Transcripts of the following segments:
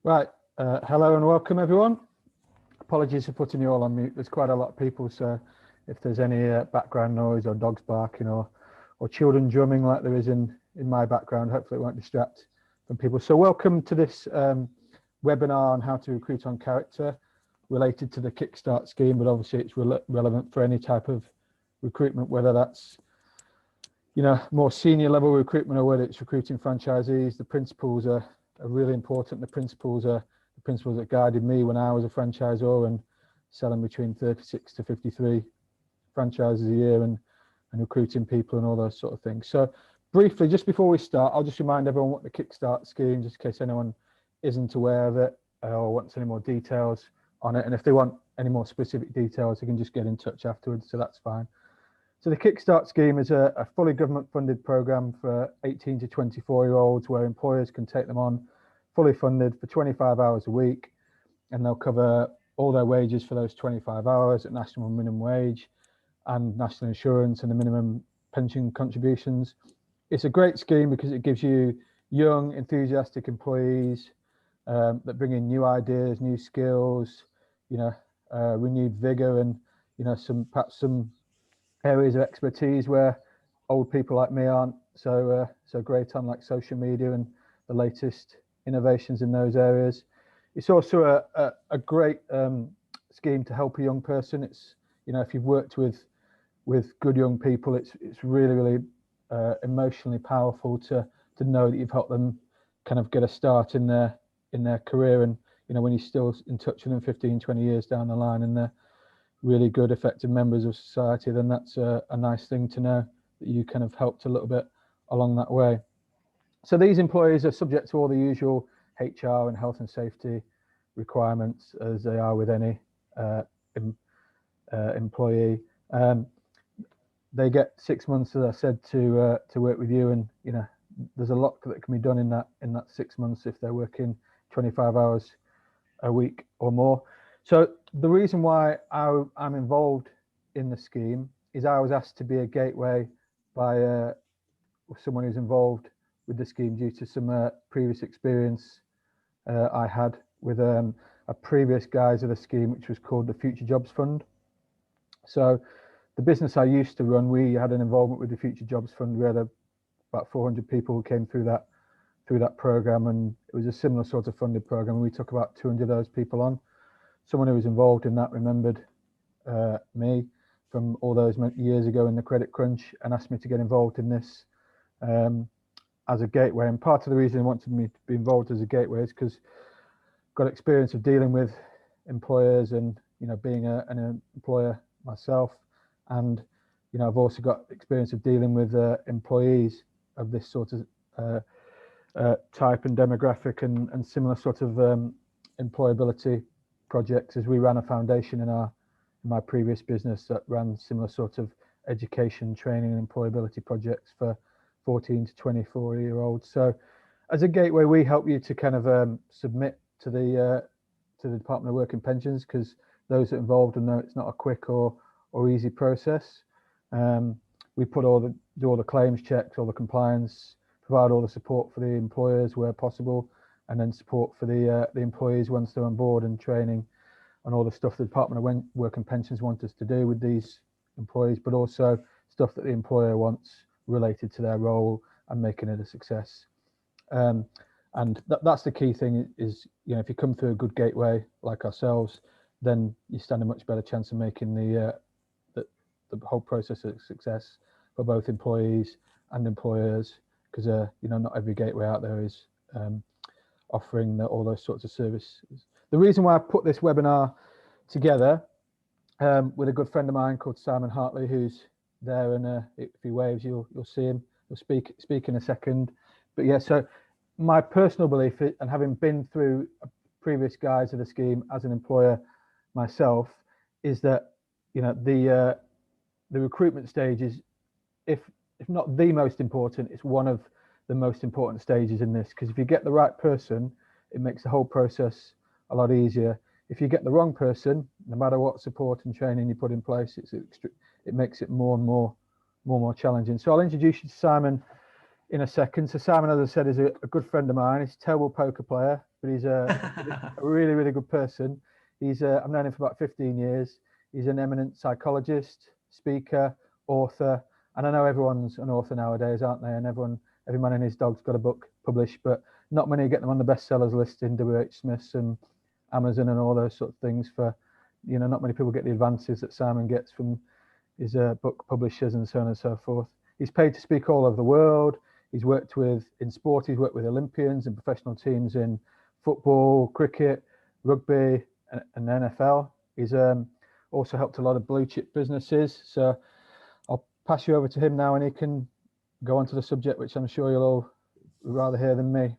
Right, hello and welcome everyone. Apologies for putting you all on mute. There's quite a lot of people, so if there's any background noise or dogs barking or children drumming like there is in my background, hopefully it won't distract from people. So welcome to this webinar on how to recruit on character related to the Kickstart scheme, but obviously it's relevant for any type of recruitment, whether that's more senior level recruitment or whether it's recruiting franchisees. The principles are really important. The principles that guided me when I was a franchisor and selling between 36 to 53 franchises a year and recruiting people and all those sort of things. So briefly, just before we start, I'll just remind everyone what the Kickstart scheme, just in case anyone isn't aware of it or wants any more details on it. And if they want any more specific details, they can just get in touch afterwards, so that's fine. So the Kickstart scheme is a fully government funded program for 18 to 24-year-olds where employers can take them on fully funded for 25 hours a week, and they'll cover all their wages for those 25 hours at national minimum wage and national insurance and the minimum pension contributions. It's a great scheme because it gives you young, enthusiastic employees that bring in new ideas, new skills, renewed vigor, and perhaps some areas of expertise where old people like me aren't so great on, like social media and the latest innovations in those areas. It's also a great scheme to help a young person. It's if you've worked with good young people, it's really emotionally powerful to know that you've helped them kind of get a start in their career, and when you're still in touch with them 15, 20 years down the line and they're really good, effective members of society, then that's a nice thing to know that you kind of helped a little bit along that way. So these employees are subject to all the usual HR and health and safety requirements as they are with any employee. They get 6 months, as I said, to work with you, and there's a lot that can be done in that 6 months if they're working 25 hours a week or more. So the reason why I'm involved in the scheme is I was asked to be a gateway by someone who's involved with the scheme due to some previous experience I had with a previous guise of the scheme, which was called the Future Jobs Fund. So the business I used to run, we had an involvement with the Future Jobs Fund. We had about 400 people who came through that program, and it was a similar sort of funded program. We took about 200 of those people on. Someone who was involved in that remembered me from all those years ago in the credit crunch and asked me to get involved in this as a gateway. And part of the reason he wanted me to be involved as a gateway is because I've got experience of dealing with employers and being an employer myself, and I've also got experience of dealing with employees of this sort of type and demographic and similar sort of employability projects, as we ran a foundation in my previous business that ran similar sort of education, training and employability projects for 14 to 24-year-olds. So as a gateway, we help you to kind of submit to the Department of Work and Pensions, because those that are involved know it's not a quick or easy process. We do all the claims checks, all the compliance, provide all the support for the employers where possible, and then support for the employees once they're on board, and training and all the stuff the Department of Work and Pensions want us to do with these employees, but also stuff that the employer wants related to their role and making it a success. And that's the key thing is, if you come through a good gateway like ourselves, then you stand a much better chance of making the whole process a success for both employees and employers, because not every gateway out there is offering all those sorts of services. The reason why I put this webinar together with a good friend of mine called Simon Hartley, who's there, and if he waves, you'll see him. He'll speak in a second. But yeah, so my personal belief, and having been through a previous guise of the scheme as an employer myself, is that the recruitment stage is, if not the most important, it's one of the most important stages in this, because if you get the right person, it makes the whole process a lot easier. If you get the wrong person, no matter what support and training you put in place, it makes it more and more challenging. So I'll introduce you to Simon in a second. So Simon, as I said, is a good friend of mine. He's a terrible poker player, but he's a really, really good person. I've known him for about 15 years. He's an eminent psychologist, speaker, author, and I know everyone's an author nowadays, aren't they? And every man and his dog's got a book published, but not many get them on the bestsellers list in WH Smith's and Amazon and all those sort of things. Not many people get the advances that Simon gets from his book publishers and so on and so forth. He's paid to speak all over the world. He's worked in sport. He's worked with Olympians and professional teams in football, cricket, rugby, and NFL. He's also helped a lot of blue chip businesses. So I'll pass you over to him now, and he can go on to the subject, which I'm sure you'll all rather hear than me.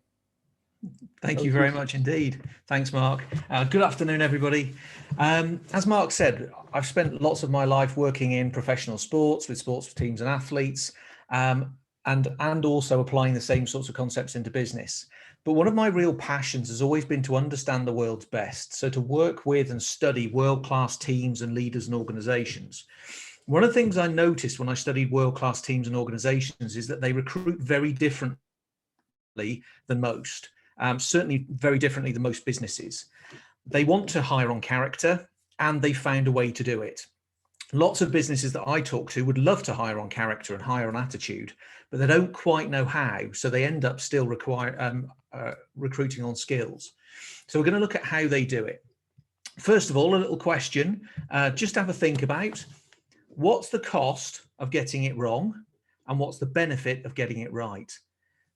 Thank you very much indeed. Thanks, Mark. Good afternoon, everybody. As Mark said, I've spent lots of my life working in professional sports with sports teams and athletes, and also applying the same sorts of concepts into business. But one of my real passions has always been to understand the world's best. So to work with and study world-class teams and leaders and organizations. One of the things I noticed when I studied world-class teams and organizations is that they recruit very differently than most. Certainly very differently than most businesses. They want to hire on character, and they found a way to do it. Lots of businesses that I talk to would love to hire on character and hire on attitude, but they don't quite know how. So they end up still recruiting on skills. So we're going to look at how they do it. First of all, a little question, just have a think about what's the cost of getting it wrong and what's the benefit of getting it right?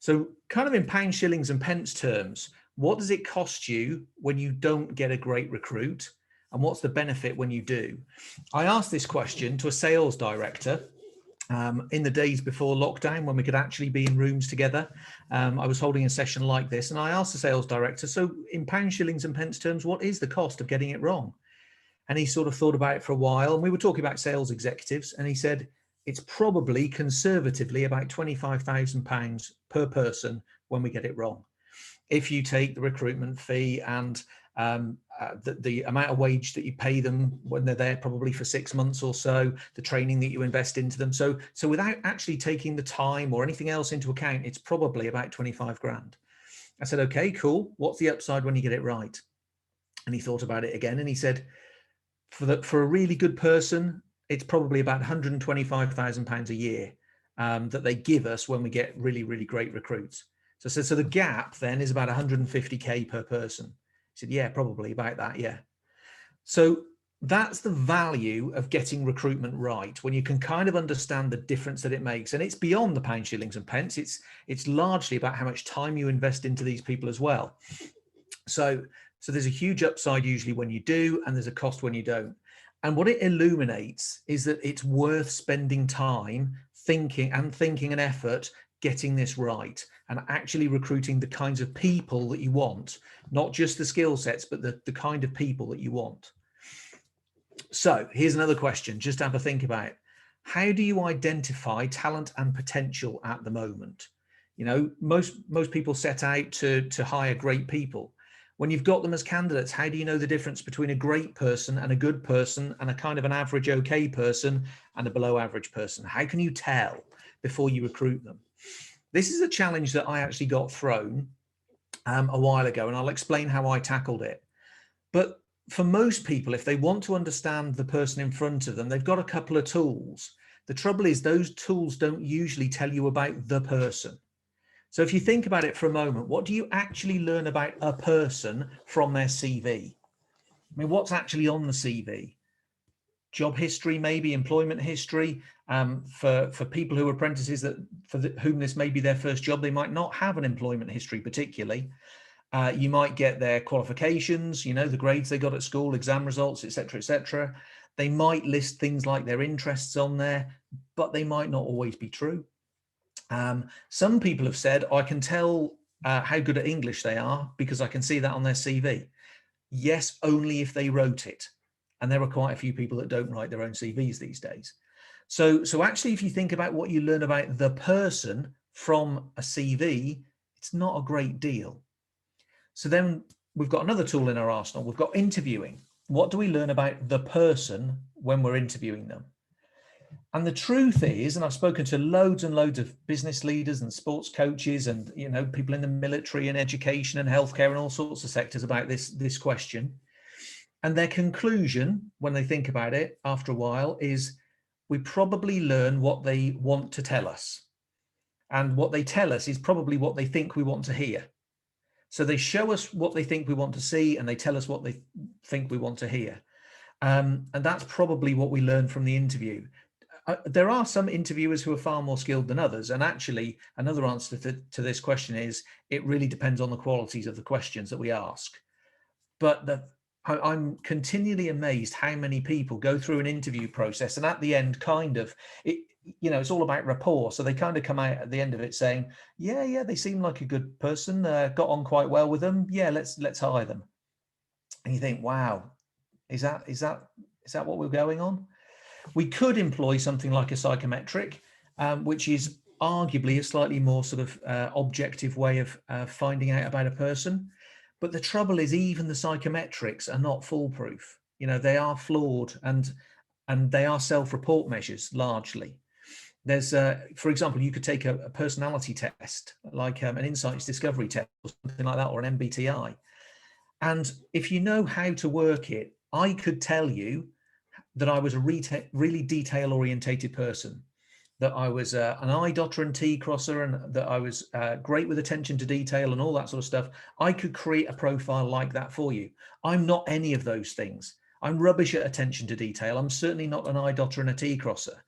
So kind of in pounds, shillings and pence terms, what does it cost you when you don't get a great recruit? And what's the benefit when you do? I asked this question to a sales director in the days before lockdown, when we could actually be in rooms together. I was holding a session like this, and I asked the sales director, so in pounds, shillings and pence terms, what is the cost of getting it wrong? And he sort of thought about it for a while, and we were talking about sales executives, and he said, it's probably conservatively about £25,000 per person when we get it wrong. If you take the recruitment fee and the amount of wage that you pay them when they're there, probably for 6 months or so, the training that you invest into them. So without actually taking the time or anything else into account, it's probably about 25 grand. I said, okay, cool. What's the upside when you get it right? And he thought about it again, and he said, for a really good person, it's probably about £125,000 a year that they give us when we get really, really great recruits. So the gap then is about 150k per person. He said, yeah, probably about that, yeah. So that's the value of getting recruitment right, when you can kind of understand the difference that it makes. And it's beyond the pounds, shillings and pence. It's largely about how much time you invest into these people as well. So there's a huge upside usually when you do, and there's a cost when you don't. And what it illuminates is that it's worth spending time thinking and effort getting this right, and actually recruiting the kinds of people that you want, not just the skill sets, but the kind of people that you want. So here's another question, just to have a think about. How do you identify talent and potential at the moment? You know, most people set out to hire great people. When you've got them as candidates, how do you know the difference between a great person and a good person and a kind of an average okay person and a below average person? How can you tell before you recruit them? This is a challenge that I actually got thrown a while ago, and I'll explain how I tackled it. But for most people, if they want to understand the person in front of them, they've got a couple of tools. The trouble is those tools don't usually tell you about the person. So if you think about it for a moment, what do you actually learn about a person from their CV? I mean, what's actually on the CV? Job history, maybe employment history. For people who are apprentices, whom this may be their first job, they might not have an employment history particularly. You might get their qualifications, you know, the grades they got at school, exam results, etc., etc. They might list things like their interests on there, but they might not always be true. Some people have said, I can tell how good at English they are because I can see that on their CV. Yes, only if they wrote it. And there are quite a few people that don't write their own CVs these days. So actually, if you think about what you learn about the person from a CV, it's not a great deal. So then we've got another tool in our arsenal. We've got interviewing. What do we learn about the person when we're interviewing them? And the truth is, and I've spoken to loads and loads of business leaders and sports coaches and, you know, people in the military and education and healthcare and all sorts of sectors about this question. And their conclusion, when they think about it after a while, is we probably learn what they want to tell us. And what they tell us is probably what they think we want to hear. So they show us what they think we want to see, and they tell us what they think we want to hear. And that's probably what we learn from the interview. There are some interviewers who are far more skilled than others. And actually, another answer to this question is it really depends on the qualities of the questions that we ask. But I'm continually amazed how many people go through an interview process, and at the end, it's all about rapport. So they kind of come out at the end of it saying, yeah, they seem like a good person, got on quite well with them. Yeah, let's hire them. And you think, wow, is that what we're going on? We could employ something like a psychometric, which is arguably a slightly more sort of objective way of finding out about a person. But the trouble is, even the psychometrics are not foolproof. You know, they are flawed, and they are self-report measures largely. There's, for example, you could take a personality test, like an insights discovery test or something like that, or an MBTI. And if you know how to work it, I could tell you that I was a really detail-orientated person, that I was an I dotter and T crosser, and that I was great with attention to detail and all that sort of stuff. I could create a profile like that for you. I'm not any of those things. I'm rubbish at attention to detail. I'm certainly not an I dotter and a T crosser,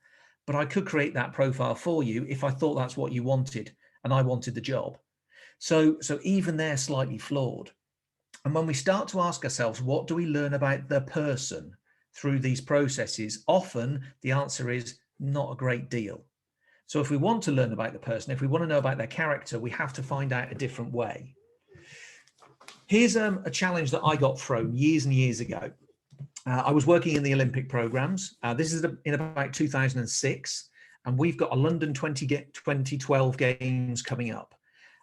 but I could create that profile for you if I thought that's what you wanted and I wanted the job. So even they're slightly flawed. And when we start to ask ourselves, what do we learn about the person through these processes? Often the answer is not a great deal. So if we want to learn about the person, if we want to know about their character, we have to find out a different way. Here's a challenge that I got thrown years and years ago. I was working in the Olympic programs. This is in about 2006, and we've got a London 2012 games coming up.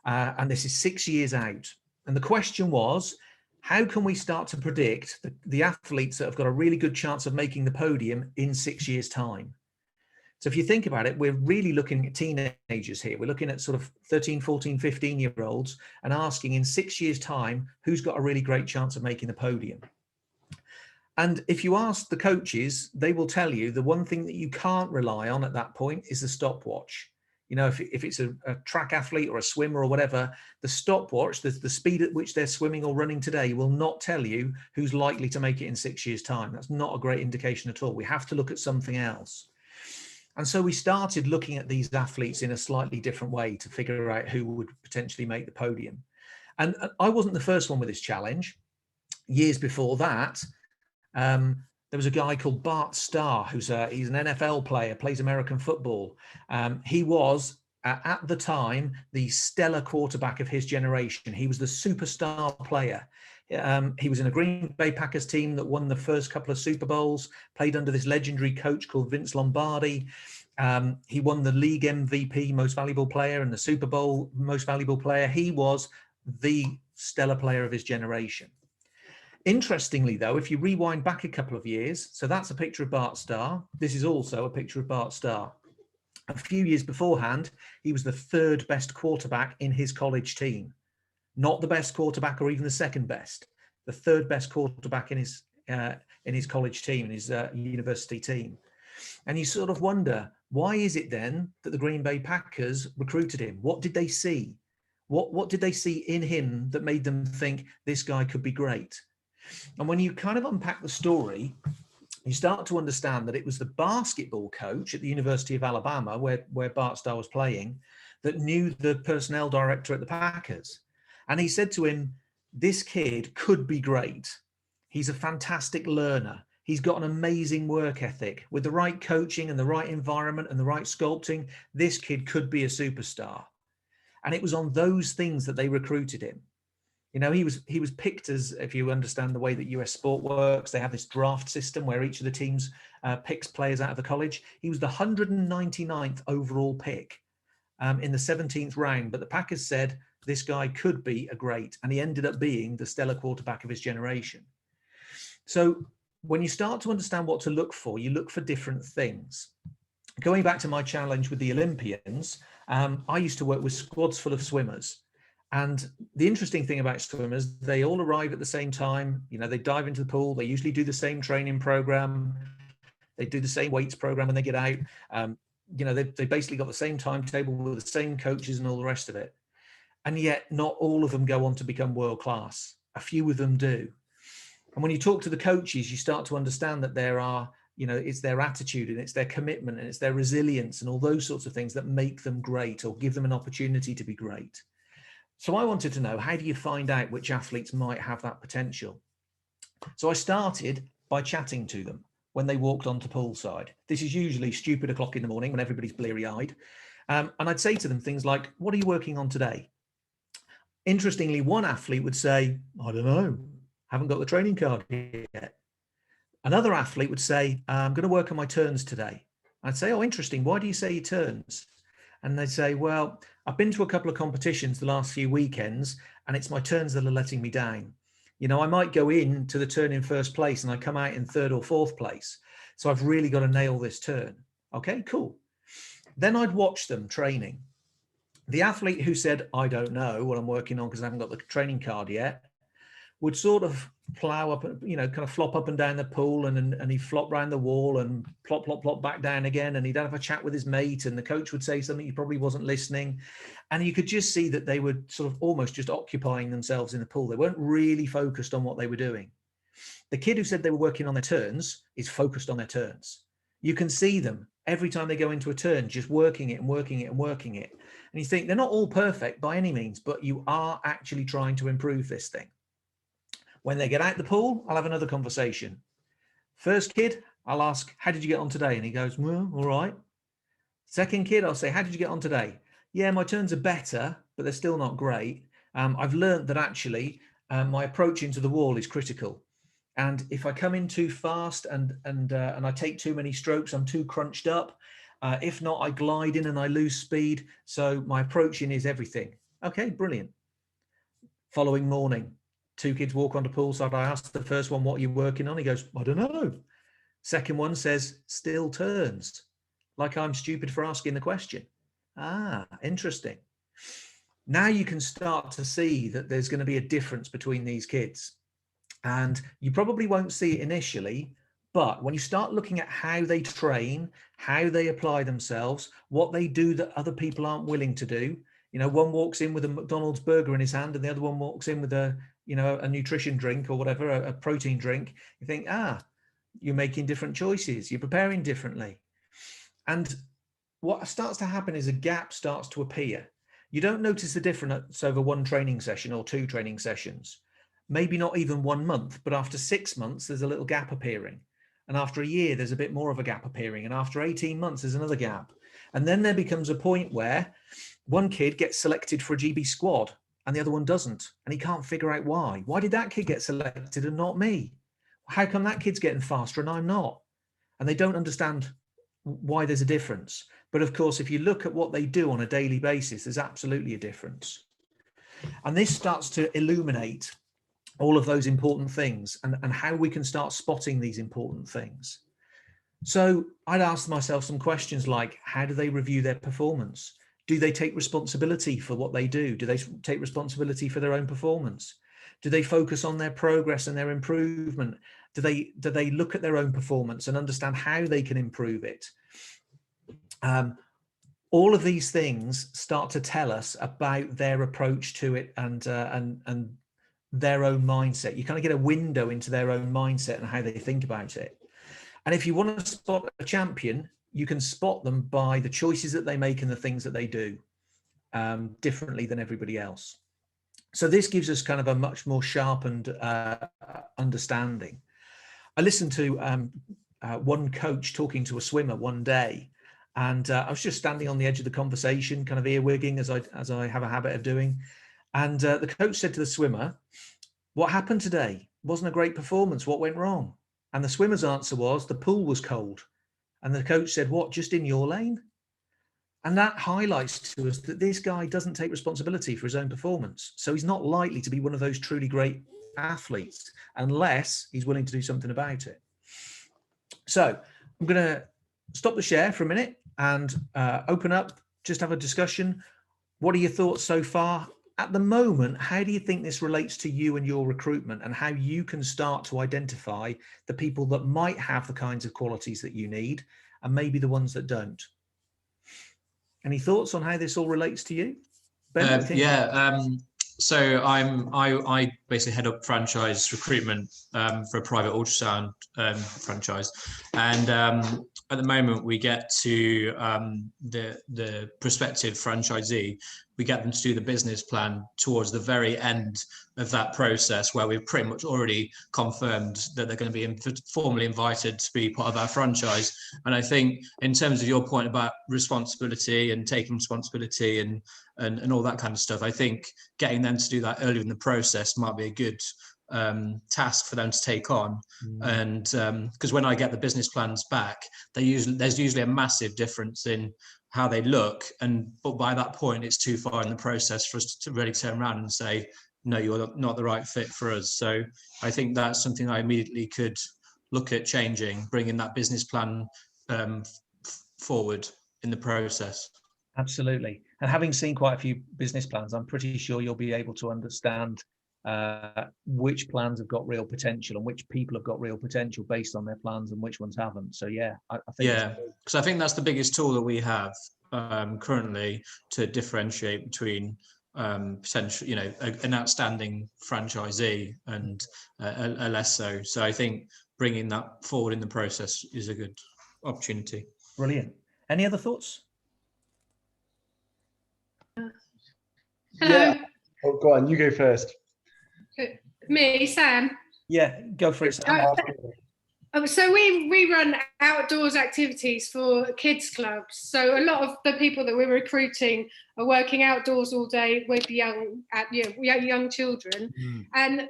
And this is 6 years out. And the question was, how can we start to predict the athletes that have got a really good chance of making the podium in 6 years' time? So if you think about it, we're really looking at teenagers here. We're looking at sort of 13, 14, 15-year-olds and asking in 6 years' time, who's got a really great chance of making the podium? And if you ask the coaches, they will tell you the one thing that you can't rely on at that point is the stopwatch. You know, if it's a track athlete or a swimmer or whatever, the stopwatch, the speed at which they're swimming or running today will not tell you who's likely to make it in 6 years' time. That's not a great indication at all. We have to look at something else. And so we started looking at these athletes in a slightly different way to figure out who would potentially make the podium. And I wasn't the first one with this challenge. Years before that, there was a guy called Bart Starr, he's an NFL player, plays American football. He was, at the time, the stellar quarterback of his generation. He was the superstar player. He was in a Green Bay Packers team that won the first couple of Super Bowls, played under this legendary coach called Vince Lombardi. He won the league MVP, most valuable player, and the Super Bowl most valuable player. He was the stellar player of his generation. Interestingly, though, if you rewind back a couple of years, so that's a picture of Bart Starr. This is also a picture of Bart Starr. A few years beforehand, he was the third best quarterback in his college team. Not the best quarterback or even the second best, the third best quarterback in his college team, in his university team. And you sort of wonder, why is it then that the Green Bay Packers recruited him? What did they see? What did they see in him that made them think this guy could be great? And when you kind of unpack the story, you start to understand that it was the basketball coach at the University of Alabama, where Bart Starr was playing, that knew the personnel director at the Packers. And he said to him, this kid could be great. He's a fantastic learner. He's got an amazing work ethic. With the right coaching and the right environment and the right sculpting, this kid could be a superstar. And it was on those things that they recruited him. You know, he was picked as, if you understand the way that US sport works, they have this draft system where each of the teams picks players out of the college. He was the 199th overall pick in the 17th round, but the Packers said this guy could be a great, and he ended up being the stellar quarterback of his generation. So when you start to understand what to look for, you look for different things. going back to my challenge with the Olympians, I used to work with squads full of swimmers. And the interesting thing about swimmers, they all arrive at the same time. You know, they dive into the pool. They usually do the same training program. They do the same weights program when they get out. You know, they basically got the same timetable with the same coaches and all the rest of it. And yet not all of them go on to become world class. A few of them do. And when you talk to the coaches, you start to understand that there are, you know, it's their attitude and it's their commitment and it's their resilience and all those sorts of things that make them great or give them an opportunity to be great. So I wanted to know, how do you find out which athletes might have that potential? So I started by chatting to them when they walked onto poolside. This is usually stupid o'clock in the morning when everybody's bleary-eyed. And I'd say to them things like, what are you working on today? Interestingly, one athlete would say, I don't know, haven't got the training card yet. Another athlete would say, I'm going to work on my turns today. I'd say, oh, interesting. Why do you say your turns? And they'd say, well, I've been to a couple of competitions the last few weekends, and it's my turns that are letting me down. You know, I might go in to the turn in first place and I come out in third or fourth place. So I've really got to nail this turn. Okay, cool. Then I'd watch them training. The athlete who said, I don't know what I'm working on because I haven't got the training card yet, would sort of plow up, you know, kind of flop up and down the pool, and he'd flop round the wall and plop, plop, plop back down again. And he'd have a chat with his mate, and the coach would say something he probably wasn't listening. And you could just see that they were sort of almost just occupying themselves in the pool. They weren't really focused on what they were doing. The kid who said they were working on their turns is focused on their turns. You can see them every time they go into a turn, just working it and working it and working it. And you think they're not all perfect by any means, but you are actually trying to improve this thing. When they get out the pool, I'll have another conversation. First kid, I'll ask, how did you get on today? And he goes, well, all right. Second kid, I'll say, how did you get on today? Yeah, my turns are better, but they're still not great. I've learned that actually my approach into the wall is critical. And if I come in too fast and I take too many strokes, I'm too crunched up. If not, I glide in and I lose speed. So my approach in is everything. Okay, brilliant. Following morning, two kids walk onto poolside. I asked the first one, what are you working on? He goes, I don't know. Second one says, still turns. Like I'm stupid for asking the question. Ah, interesting. Now you can start to see that there's going to be a difference between these kids. And you probably won't see it initially, but when you start looking at how they train, how they apply themselves, what they do that other people aren't willing to do, you know, one walks in with a McDonald's burger in his hand and the other one walks in with a, you know, a nutrition drink or whatever, a protein drink. You think, you're making different choices. You're preparing differently. And what starts to happen is a gap starts to appear. You don't notice the difference over one training session or two training sessions. Maybe not even 1 month, but after 6 months, there's a little gap appearing. And after a year, there's a bit more of a gap appearing. And after 18 months, there's another gap. And then there becomes a point where one kid gets selected for a GB squad and the other one doesn't. And he can't figure out why. Why did that kid get selected and not me? How come that kid's getting faster and I'm not? And they don't understand why there's a difference. But of course, if you look at what they do on a daily basis, there's absolutely a difference. And this starts to illuminate all of those important things and how we can start spotting these important things. So I'd ask myself some questions like, how do they review their performance? Do they take responsibility for what they do? Do they take responsibility for their own performance? Do they focus on their progress and their improvement? Do they look at their own performance and understand how they can improve it? All of these things start to tell us about their approach to it and their own mindset. You kind of get a window into their own mindset and how they think about it. And if you want to spot a champion, you can spot them by the choices that they make and the things that they do differently than everybody else. So this gives us kind of a much more sharpened understanding. I listened to one coach talking to a swimmer one day, and I was just standing on the edge of the conversation, kind of earwigging as I have a habit of doing. And the coach said to the swimmer, what happened today? Wasn't a great performance. What went wrong? And the swimmer's answer was, the pool was cold. And the coach said, what, just in your lane? And that highlights to us that this guy doesn't take responsibility for his own performance. So he's not likely to be one of those truly great athletes unless he's willing to do something about it. So I'm going to stop the share for a minute. and open up, just have a discussion. What are your thoughts so far? At the moment, how do you think this relates to you and your recruitment, and how you can start to identify the people that might have the kinds of qualities that you need and maybe the ones that don't? Any thoughts on how this all relates to you? Ben, so I basically head up franchise recruitment for a private ultrasound franchise, and at the moment we get to the prospective franchisee, we get them to do the business plan towards the very end of that process, where we've pretty much already confirmed that they're going to be formally invited to be part of our franchise. And I think in terms of your point about responsibility and taking responsibility and all that kind of stuff, I think getting them to do that earlier in the process might be a good task for them to take on. And because when I get the business plans back, there's usually a massive difference in how they look, but by that point it's too far in the process for us to really turn around and say, no, you're not the right fit for us. So I think that's something I immediately could look at changing, bringing that business plan forward in the process. Absolutely. And having seen quite a few business plans, I'm pretty sure you'll be able to understand which plans have got real potential and which people have got real potential based on their plans and which ones haven't. So I think because I think that's the biggest tool that we have currently to differentiate between potential, an outstanding franchisee and a less so. So I think bringing that forward in the process is a good opportunity. Brilliant. Any other thoughts? Hello. Yeah. Oh, go on, you go first. Me, Sam. Yeah, go for it, Sam. So we run outdoors activities for kids clubs. So a lot of the people that we're recruiting are working outdoors all day with young children, and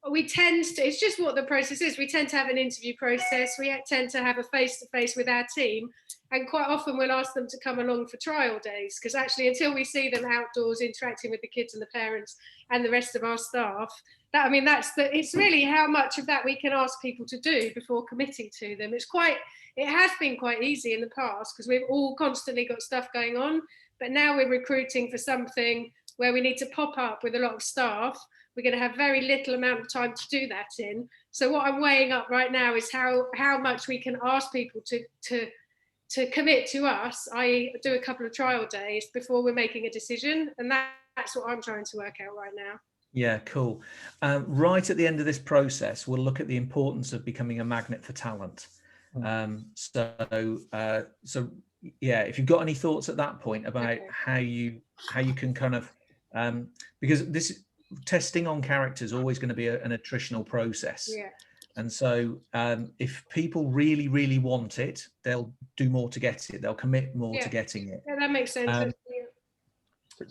we tend to, it's just what the process is. We tend to have an interview process. We tend to have a face-to-face with our team, and quite often we'll ask them to come along for trial days, because actually until we see them outdoors interacting with the kids and the parents and the rest of our staff, it's really how much of that we can ask people to do before committing to them. It has been quite easy in the past because we've all constantly got stuff going on, but now we're recruiting for something where we need to pop up with a lot of staff. We're going to have very little amount of time to do that in. So what I'm weighing up right now is how much we can ask people to commit to us. I do a couple of trial days before we're making a decision, and that's what I'm trying to work out right now. Yeah, cool. Right at the end of this process, we'll look at the importance of becoming a magnet for talent. So if you've got any thoughts at that point about how you can kind of, because this testing on character is always going to be an attritional process. Yeah. And so if people really, really want it, they'll do more to get it. They'll commit more to getting it. Yeah, that makes sense.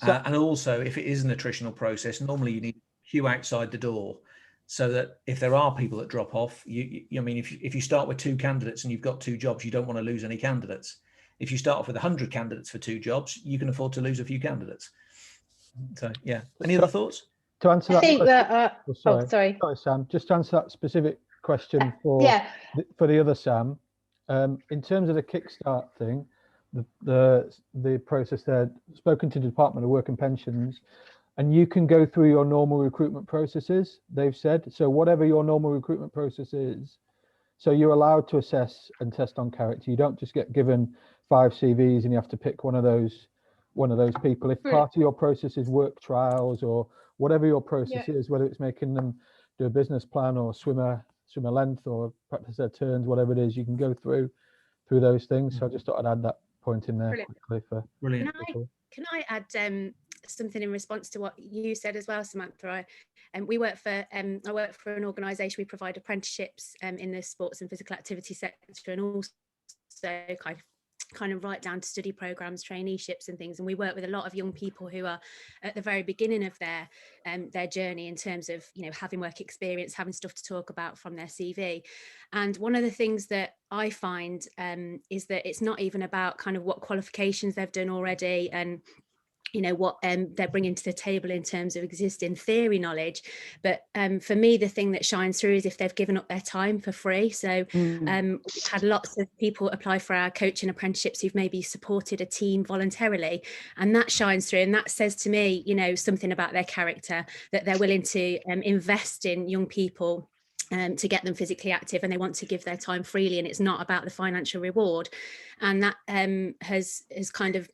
And also, if it is an attritional process, normally you need to queue outside the door, so that if there are people that drop off, if you start with 2 candidates and you've got 2 jobs, you don't want to lose any candidates. If you start off with 100 candidates for 2 jobs, you can afford to lose a few candidates. So, yeah. Any other thoughts? To answer that, I think that. Sorry, Sam. Just to answer that specific question for the other Sam. In terms of the Kickstart thing, the process there, spoken to the Department of Work and Pensions, and you can go through your normal recruitment processes, they've said. So whatever your normal recruitment process is, so you're allowed to assess and test on character. You don't just get given 5 CVs and you have to pick one of those people. If part of your process is work trials or whatever your process is, whether it's making them do a business plan or swim a length or practice their turns, whatever it is, you can go through those things. So I just thought I'd add that point in there quickly for brilliant. Can I add something in response to what you said as well, Samantha? I work for an organisation. We provide apprenticeships in the sports and physical activity sector, and also kind of right down to study programs, traineeships and things. And we work with a lot of young people who are at the very beginning of their journey in terms of, having work experience, having stuff to talk about from their CV. And one of the things that I find is that it's not even about kind of what qualifications they've done already and you know, what they're bringing to the table in terms of existing theory knowledge. But for me, the thing that shines through is if they've given up their time for free. So we've had lots of people apply for our coaching apprenticeships who've maybe supported a team voluntarily, and that shines through, and that says to me, you know, something about their character, that they're willing to invest in young people to get them physically active, and they want to give their time freely, and it's not about the financial reward. And that has kind of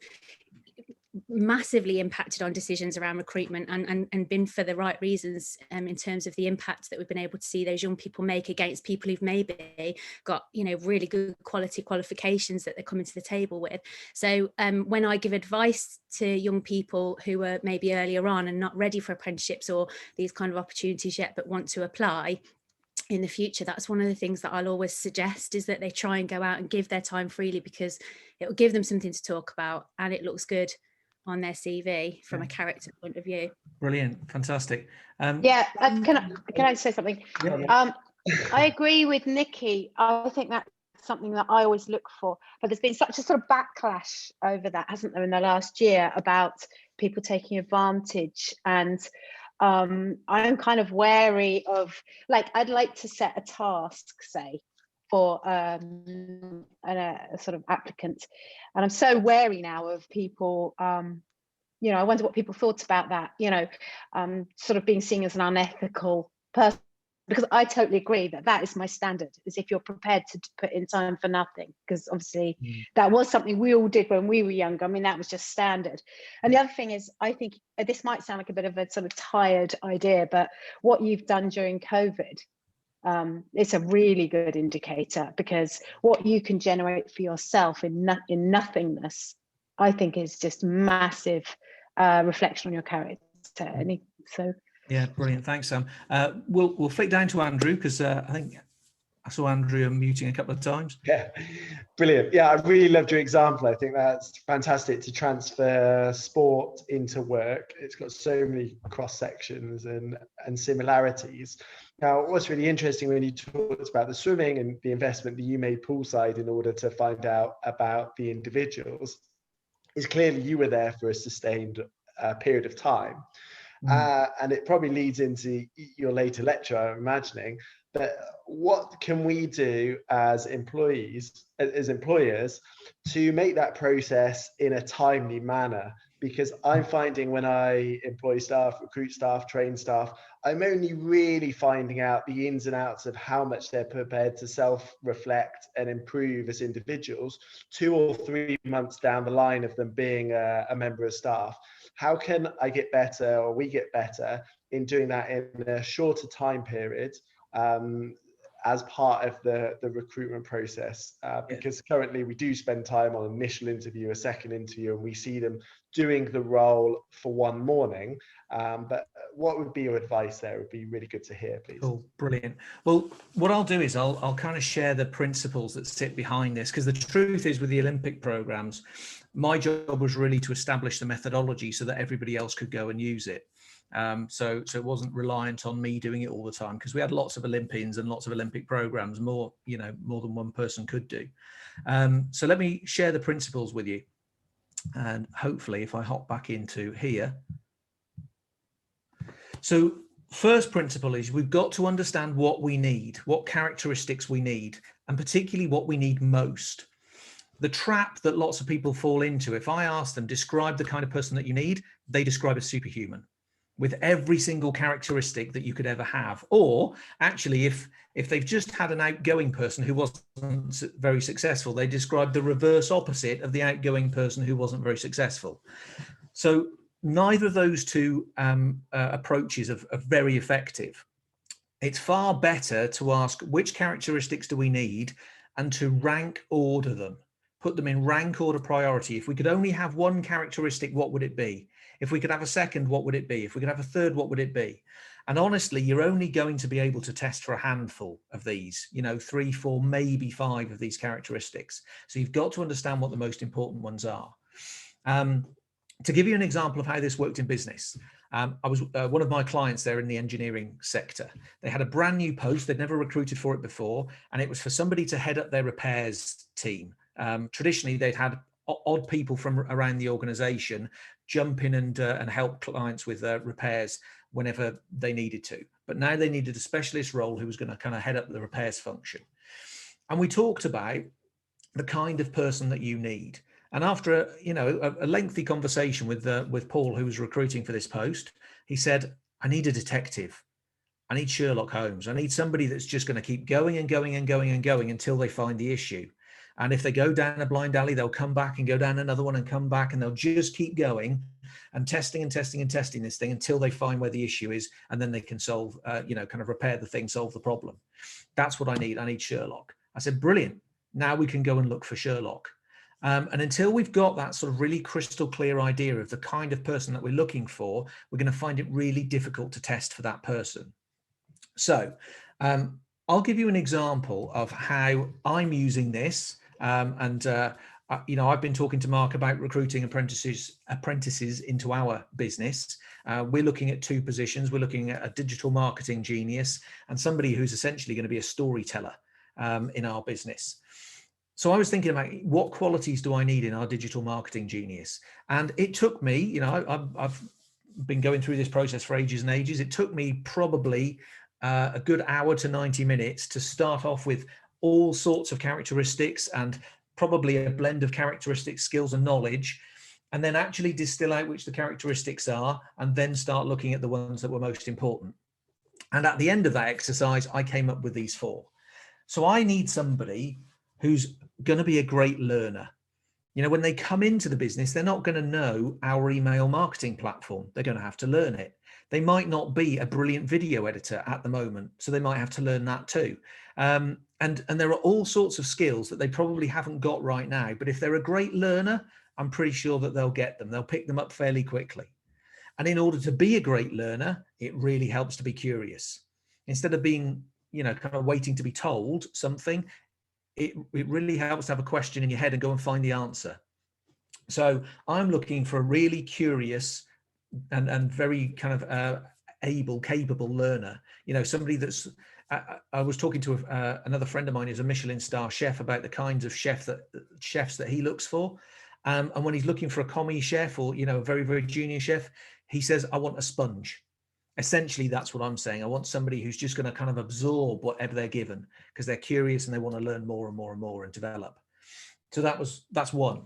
massively impacted on decisions around recruitment, and been for the right reasons, in terms of the impact that we've been able to see those young people make against people who've maybe got, you know, really good quality qualifications that they're coming to the table with. So when I give advice to young people who are maybe earlier on and not ready for apprenticeships or these kind of opportunities yet, but want to apply in the future, that's one of the things that I'll always suggest, is that they try and go out and give their time freely, because it will give them something to talk about, and it looks good on their CV from a character point of view. Brilliant, fantastic. Can I say something? I agree with Nikki. I think that's something that I always look for, but there's been such a sort of backlash over that, hasn't there, in the last year, about people taking advantage. And I'm kind of wary of, like, I'd like to set a task, say, for a sort of applicant, and I'm so wary now of people, you know, I wonder what people thought about that, you know, sort of being seen as an unethical person, because I totally agree that that is my standard, is if you're prepared to put in time for nothing, because obviously that was something we all did when we were younger. I mean, that was just standard. And the other thing is, I think this might sound like a bit of a sort of tired idea, but what you've done during COVID, it's a really good indicator, because what you can generate for yourself in nothingness, I think, is just massive reflection on your character. So yeah, brilliant. Thanks, Sam. We'll flick down to Andrew, because I think I saw Andrew muting a couple of times. Yeah, brilliant. Yeah, I really loved your example. I think that's fantastic to transfer sport into work. It's got so many cross sections and similarities. Now, what's really interesting when you talked about the swimming and the investment that you made poolside in order to find out about the individuals, is clearly you were there for a sustained period of time. And it probably leads into your later lecture, I'm imagining, but what can we do as employers, to make that process in a timely manner? Because I'm finding when I employ staff, recruit staff, train staff, I'm only really finding out the ins and outs of how much they're prepared to self-reflect and improve as individuals 2 or 3 months down the line of them being a member of staff. How can I get better, or we get better, in doing that in a shorter time period, as part of the recruitment process? Because currently we do spend time on initial interview, a second interview, and we see them doing the role for one morning. But what would be your advice there? It would be really good to hear, please. Cool, brilliant. Well, what I'll do is I'll kind of share the principles that sit behind this, because the truth is, with the Olympic programs, my job was really to establish the methodology so that everybody else could go and use it. So it wasn't reliant on me doing it all the time, because we had lots of Olympians and lots of Olympic programs, more than one person could do. So let me share the principles with you, and hopefully if I hop back into here. So first principle is, we've got to understand what we need, what characteristics we need, and particularly what we need most. The trap that lots of people fall into, if I ask them, describe the kind of person that you need, they describe a superhuman with every single characteristic that you could ever have. Or actually, if they've just had an outgoing person who wasn't very successful, they describe the reverse opposite of the outgoing person who wasn't very successful. So neither of those two approaches are very effective. It's far better to ask, which characteristics do we need, and to rank order them, put them in rank order priority. If we could only have one characteristic, what would it be? If we could have a second, what would it be? If we could have a third, what would it be? And honestly, you're only going to be able to test for a handful of these, 3, 4, maybe 5 of these characteristics. So you've got to understand what the most important ones are. To give you an example of how this worked in business, I was one of my clients there in the engineering sector. They had a brand new post. They'd never recruited for it before. And it was for somebody to head up their repairs team. Traditionally, they'd had odd people from around the organization jump in and help clients with repairs whenever they needed to. But now they needed a specialist role who was going to kind of head up the repairs function. And we talked about the kind of person that you need. And after a lengthy conversation with Paul, who was recruiting for this post, he said, I need a detective. I need Sherlock Holmes. I need somebody that's just going to keep going and going and going and going until they find the issue. And if they go down a blind alley, they'll come back and go down another one and come back, and they'll just keep going and testing and testing and testing this thing until they find where the issue is, and then they can solve, kind of repair the thing, solve the problem. That's what I need. I need Sherlock. I said, brilliant. Now we can go and look for Sherlock. And until we've got that sort of really crystal clear idea of the kind of person that we're looking for, we're going to find it really difficult to test for that person. So I'll give you an example of how I'm using this. I've been talking to Mark about recruiting apprentices into our business. We're looking at two positions. We're looking at a digital marketing genius and somebody who's essentially going to be a storyteller in our business. So I was thinking about what qualities do I need in our digital marketing genius? And it took me, I've been going through this process for ages and ages. It took me probably a good hour to 90 minutes to start off with all sorts of characteristics and probably a blend of characteristics, skills and knowledge, and then actually distill out which the characteristics are, and then start looking at the ones that were most important. And at the end of that exercise, I came up with these 4. So I need somebody who's going to be a great learner. When they come into the business, they're not going to know our email marketing platform. They're going to have to learn it. They might not be a brilliant video editor at the moment, so they might have to learn that too. And there are all sorts of skills that they probably haven't got right now, but if they're a great learner, I'm pretty sure that they'll get them. They'll pick them up fairly quickly. And in order to be a great learner, it really helps to be curious. Instead of being, kind of waiting to be told something, it really helps to have a question in your head and go and find the answer. So I'm looking for a really curious and very kind of capable learner. Somebody that's, I was talking to another friend of mine who's a Michelin star chef about the kinds of chefs that he looks for. And when he's looking for a commie chef or, a very, very junior chef, he says, I want a sponge. Essentially, that's what I'm saying. I want somebody who's just going to kind of absorb whatever they're given because they're curious and they want to learn more and more and more and develop. So that's one.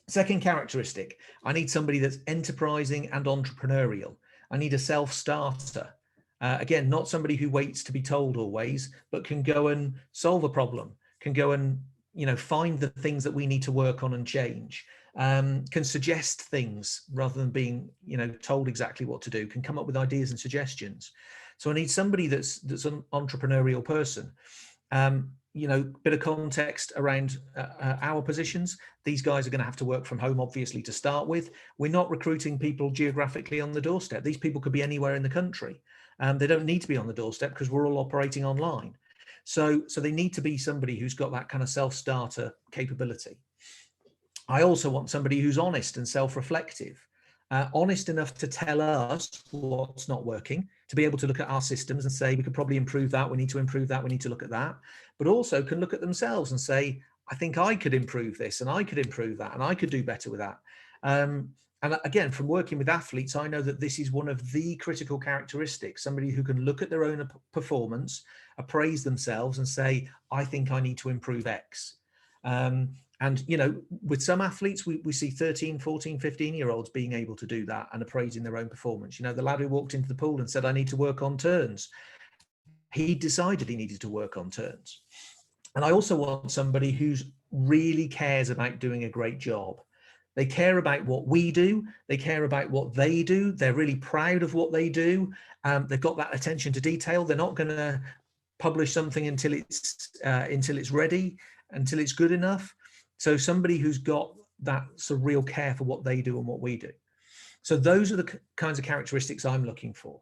Second characteristic, I need somebody that's enterprising and entrepreneurial. I need a self-starter. Again, not somebody who waits to be told always, but can go and solve a problem, can go and, find the things that we need to work on and change, can suggest things rather than being, told exactly what to do, can come up with ideas and suggestions. So I need somebody that's an entrepreneurial person. Bit of context around our positions. These guys are going to have to work from home, obviously, to start with. We're not recruiting people geographically on the doorstep. These people could be anywhere in the country. They don't need to be on the doorstep because we're all operating online. So they need to be somebody who's got that kind of self-starter capability. I also want somebody who's honest and self-reflective, honest enough to tell us what's not working, to be able to look at our systems and say, we could probably improve that. We need to improve that. We need to look at that, but also can look at themselves and say, I think I could improve this and I could improve that and I could do better with that. And again, from working with athletes, I know that this is one of the critical characteristics, somebody who can look at their own performance, appraise themselves and say, I think I need to improve X. And, with some athletes, we see 13, 14, 15-year-olds being able to do that and appraising their own performance. The lad who walked into the pool and said, I need to work on turns. He decided he needed to work on turns. And I also want somebody who's really cares about doing a great job. They care about what we do. They care about what they do. They're really proud of what they do. They've got that attention to detail. They're not going to publish something until it's ready, until it's good enough. So somebody who's got that sort of real care for what they do and what we do. So those are the kinds of characteristics I'm looking for.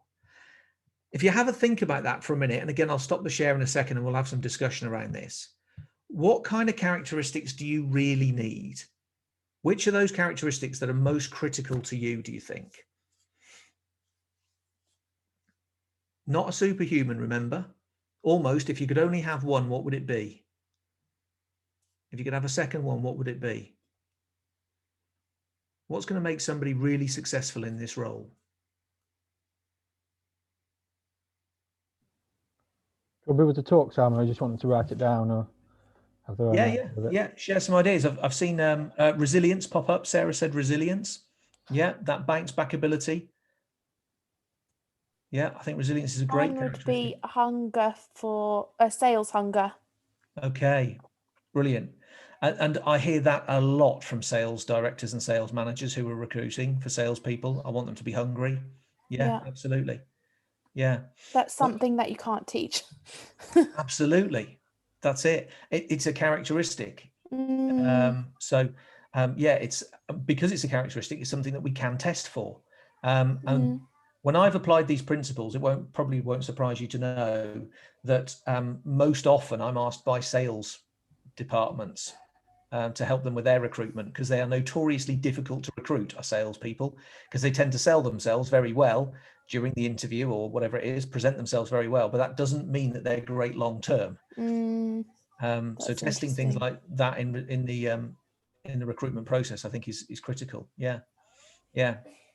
If you have a think about that for a minute, and again, I'll stop the share in a second and we'll have some discussion around this. What kind of characteristics do you really need? Which are those characteristics that are most critical to you, do you think? Not a superhuman, remember? Almost, if you could only have one, what would it be? If you could have a second one, what would it be? What's going to make somebody really successful in this role? We'll be able to talk, Simon. I just wanted to write it down, or have their own idea of it. Yeah. Share some ideas. I've seen resilience pop up. Sarah said resilience. Yeah, that bounce back ability. Yeah, I think resilience is a great Mine would characteristic. be hunger for a sales hunger. Okay, brilliant. And I hear that a lot from sales directors and sales managers who are recruiting for salespeople. I want them to be hungry. Yeah. Absolutely. Yeah. That's something that you can't teach. Absolutely. That's it. It's a characteristic. It's because it's a characteristic, it's something that we can test for. And when I've applied these principles, it probably won't surprise you to know that most often I'm asked by sales departments to help them with their recruitment, because they are notoriously difficult to recruit, our salespeople, because they tend to sell themselves very well during the interview or whatever it is, present themselves very well, but that doesn't mean that they're great long term. So testing things like that in the recruitment process, I think is critical. Yeah.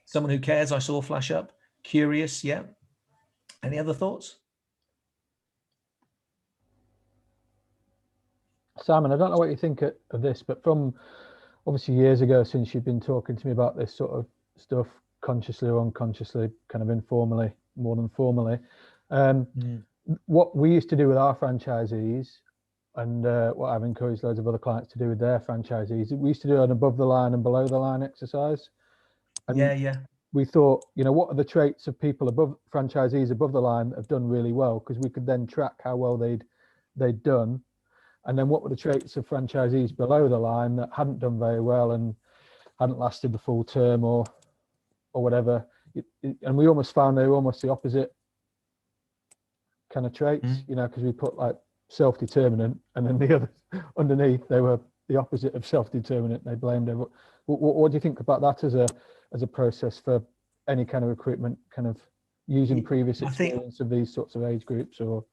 Someone who cares, I saw flash up. Curious. Yeah. Any other thoughts? Simon, I don't know what you think of this, but from obviously years ago, since you've been talking to me about this sort of stuff, consciously or unconsciously, kind of informally, more than formally, what we used to do with our franchisees, and what I've encouraged loads of other clients to do with their franchisees, we used to do an above the line and below the line exercise. And we thought, what are the traits of people franchisees above the line that have done really well? Because we could then track how well they'd done. And then what were the traits of franchisees below the line that hadn't done very well and hadn't lasted the full term or whatever. And we almost found they were almost the opposite kind of traits, because we put like self-determinant, and then the other underneath, they were the opposite of self-determinant. They blamed everyone. What do you think about that as a process for any kind of recruitment, kind of using previous experience of these sorts of age groups? Or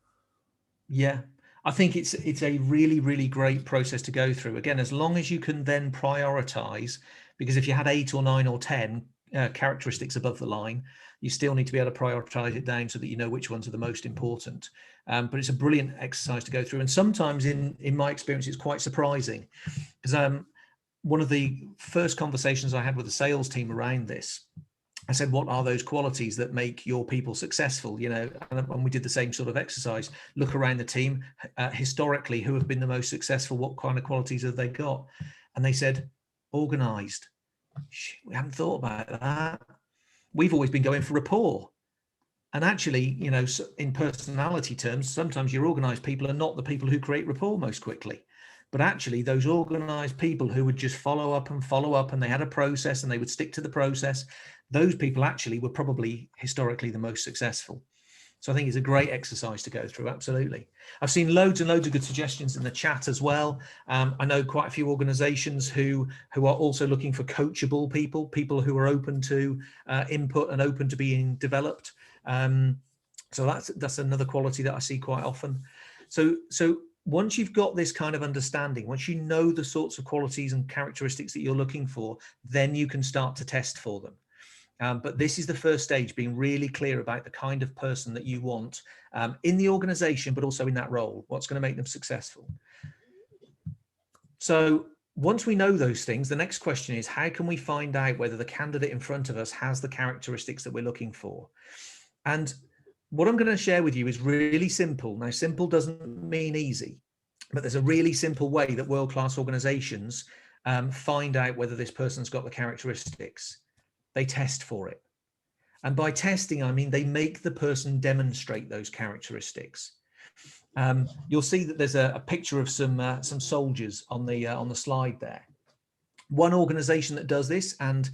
I think it's a really, really great process to go through. Again, as long as you can then prioritize, because if you had 8 or 9 or 10 characteristics above the line, you still need to be able to prioritize it down so that you know which ones are the most important. But it's a brilliant exercise to go through. And sometimes in my experience, it's quite surprising, because one of the first conversations I had with the sales team around this, I said, what are those qualities that make your people successful? And we did the same sort of exercise. Look around the team, historically, who have been the most successful? What kind of qualities have they got? And they said, organized. We haven't thought about that. We've always been going for rapport. And actually, in personality terms, sometimes your organized people are not the people who create rapport most quickly. But actually, those organized people who would just follow up, and they had a process and they would stick to the process, those people actually were probably historically the most successful. So I think it's a great exercise to go through. Absolutely. I've seen loads and loads of good suggestions in the chat as well. I know quite a few organizations who are also looking for coachable people who are open to input and open to being developed. So that's another quality that I see quite often. So once you've got this kind of understanding, once you know the sorts of qualities and characteristics that you're looking for, then you can start to test for them. But this is the first stage, being really clear about the kind of person that you want in the organization, but also in that role. What's going to make them successful? So once we know those things, the next question is, how can we find out whether the candidate in front of us has the characteristics that we're looking for? And what I'm going to share with you is really simple. Now, simple doesn't mean easy, but there's a really simple way that world-class organizations find out whether this person's got the characteristics. They test for it. And by testing, I mean they make the person demonstrate those characteristics. You'll see that there's a picture of some soldiers on the slide there. One organization that does this, and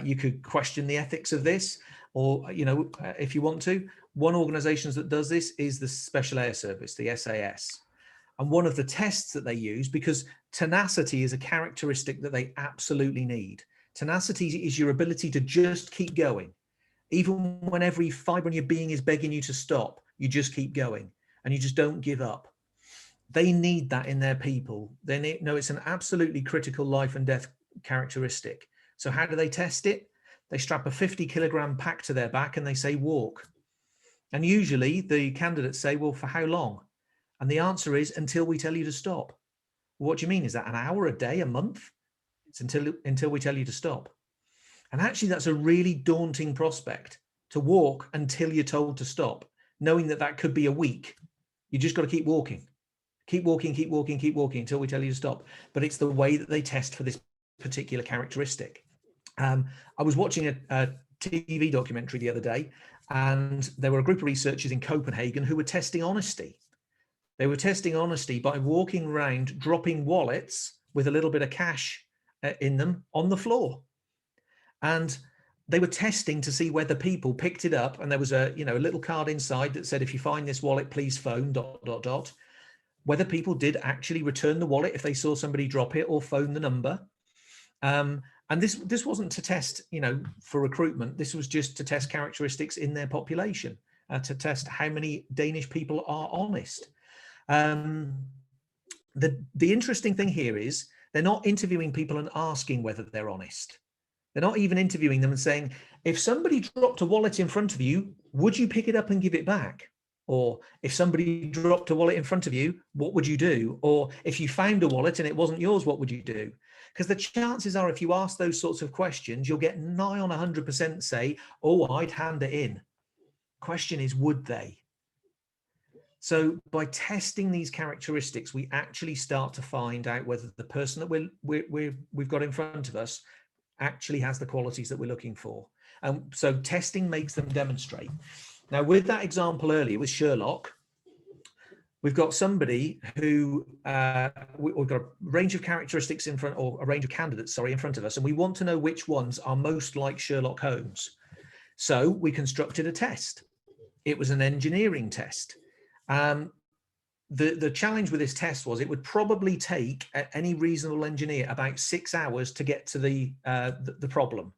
you could question the ethics of this, or if you want to, one organization that does this is the Special Air Service, the SAS. And one of the tests that they use, because tenacity is a characteristic that they absolutely need. Tenacity is your ability to just keep going. Even when every fiber in your being is begging you to stop, you just keep going and you just don't give up. They need that in their people. They know it's an absolutely critical life and death characteristic. So how do they test it? They strap a 50-kilogram pack to their back and they say walk. And usually the candidates say, well, for how long? And the answer is until we tell you to stop. What do you mean? Is that an hour, a day, a month? It's until we tell you to stop. And actually, that's a really daunting prospect, to walk until you're told to stop, knowing that that could be a week. You just got to keep walking. Keep walking, keep walking, keep walking until we tell you to stop. But it's the way that they test for this particular characteristic. I was watching a TV documentary the other day, and there were a group of researchers in Copenhagen who were testing honesty. They were testing honesty by walking around, dropping wallets with a little bit of cash in them on the floor. And they were testing to see whether people picked it up. And there was a little card inside that said, if you find this wallet, please phone ... Whether people did actually return the wallet if they saw somebody drop it or phone the number. And this wasn't to test, for recruitment. This was just to test characteristics in their population, to test how many Danish people are honest. The interesting thing here is they're not interviewing people and asking whether they're honest. They're not even interviewing them and saying, if somebody dropped a wallet in front of you, would you pick it up and give it back? Or if somebody dropped a wallet in front of you, what would you do? Or if you found a wallet and it wasn't yours, what would you do? Because the chances are, if you ask those sorts of questions, you'll get nigh on 100% say, oh, I'd hand it in. Question is, would they? So by testing these characteristics, we actually start to find out whether the person that we've got in front of us actually has the qualities that we're looking for. So testing makes them demonstrate. Now, with that example earlier with Sherlock, we've got somebody who we've got a range of characteristics in front, or a range of candidates, sorry, in front of us, and we want to know which ones are most like Sherlock Holmes. So we constructed a test. It was an engineering test. The challenge with this test was it would probably take any reasonable engineer about 6 hours to get to the problem,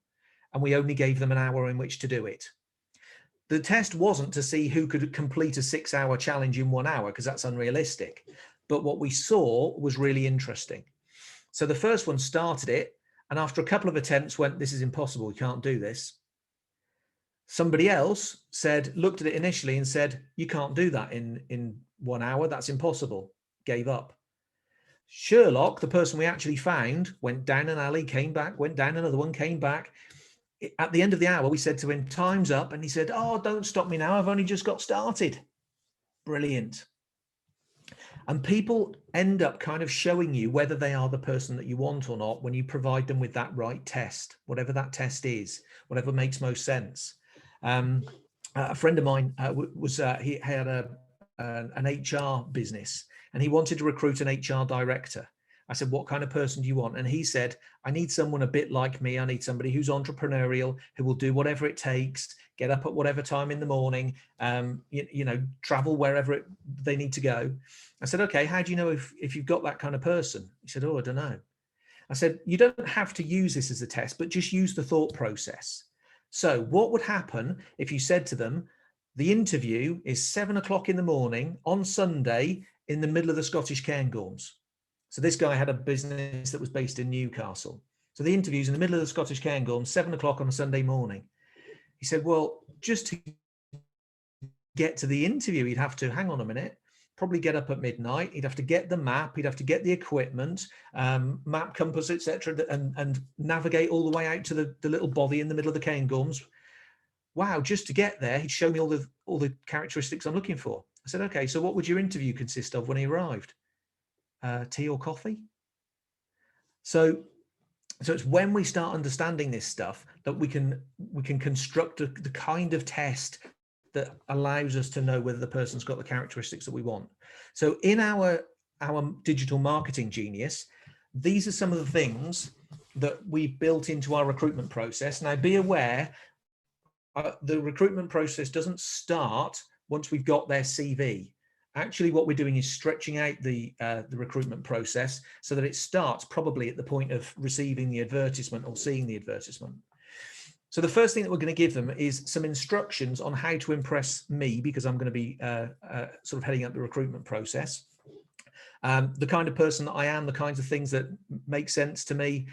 and we only gave them an hour in which to do it. The test wasn't to see who could complete a 6-hour challenge in 1 hour, because that's unrealistic. But what we saw was really interesting. So the first one started it, and after a couple of attempts went, this is impossible, we can't do this. Somebody else looked at it initially and said, you can't do that in 1 hour, that's impossible, gave up. Sherlock, the person we actually found, went down an alley, came back, went down another one, came back. At the end of the hour, we said to him, time's up. And he said, oh, don't stop me now. I've only just got started. Brilliant. And people end up kind of showing you whether they are the person that you want or not when you provide them with that right test, whatever that test is, whatever makes most sense. A friend of mine he had an HR business, and he wanted to recruit an HR director. I said, what kind of person do you want? And he said, I need someone a bit like me. I need somebody who's entrepreneurial, who will do whatever it takes, get up at whatever time in the morning, travel wherever they need to go. I said, okay, how do you know if you've got that kind of person? He said, oh, I don't know. I said, you don't have to use this as a test, but just use the thought process. So what would happen if you said to them, the interview is 7 o'clock in the morning on Sunday in the middle of the Scottish Cairngorms. So this guy had a business that was based in Newcastle. So the interview's in the middle of the Scottish Cairngorms, 7 o'clock on a Sunday morning. He said, well, just to get to the interview, he'd have to, hang on a minute, probably get up at midnight. He'd have to get the map. He'd have to get the equipment, map, compass, etc., and navigate all the way out to the little bothy in the middle of the Cairngorms. Wow, just to get there, he'd show me all the characteristics I'm looking for. I said, okay, so what would your interview consist of when he arrived? Tea or coffee? So it's when we start understanding this stuff that we can construct the kind of test that allows us to know whether the person's got the characteristics that we want. So in our digital marketing genius, these are some of the things that we've built into our recruitment process. Now, be aware, the recruitment process doesn't start once we've got their CV. Actually, what we're doing is stretching out the recruitment process so that it starts probably at the point of receiving the advertisement or seeing the advertisement. So the first thing that we're going to give them is some instructions on how to impress me, because I'm going to be sort of heading up the recruitment process. The kind of person that I am, the kinds of things that make sense to me.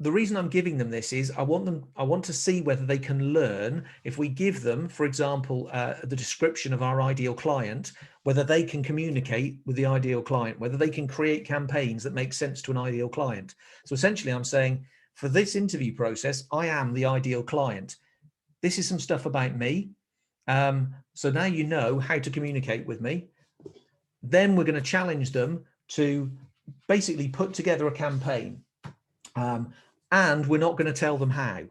the reason I'm giving them this is I want to see whether they can learn. If we give them, for example, the description of our ideal client, whether they can communicate with the ideal client, whether they can create campaigns that make sense to an ideal client. So essentially I'm saying, for this interview process, I am the ideal client. This is some stuff about me. So now you know how to communicate with me. Then we're going to challenge them to basically put together a campaign. And we're not going to tell them how.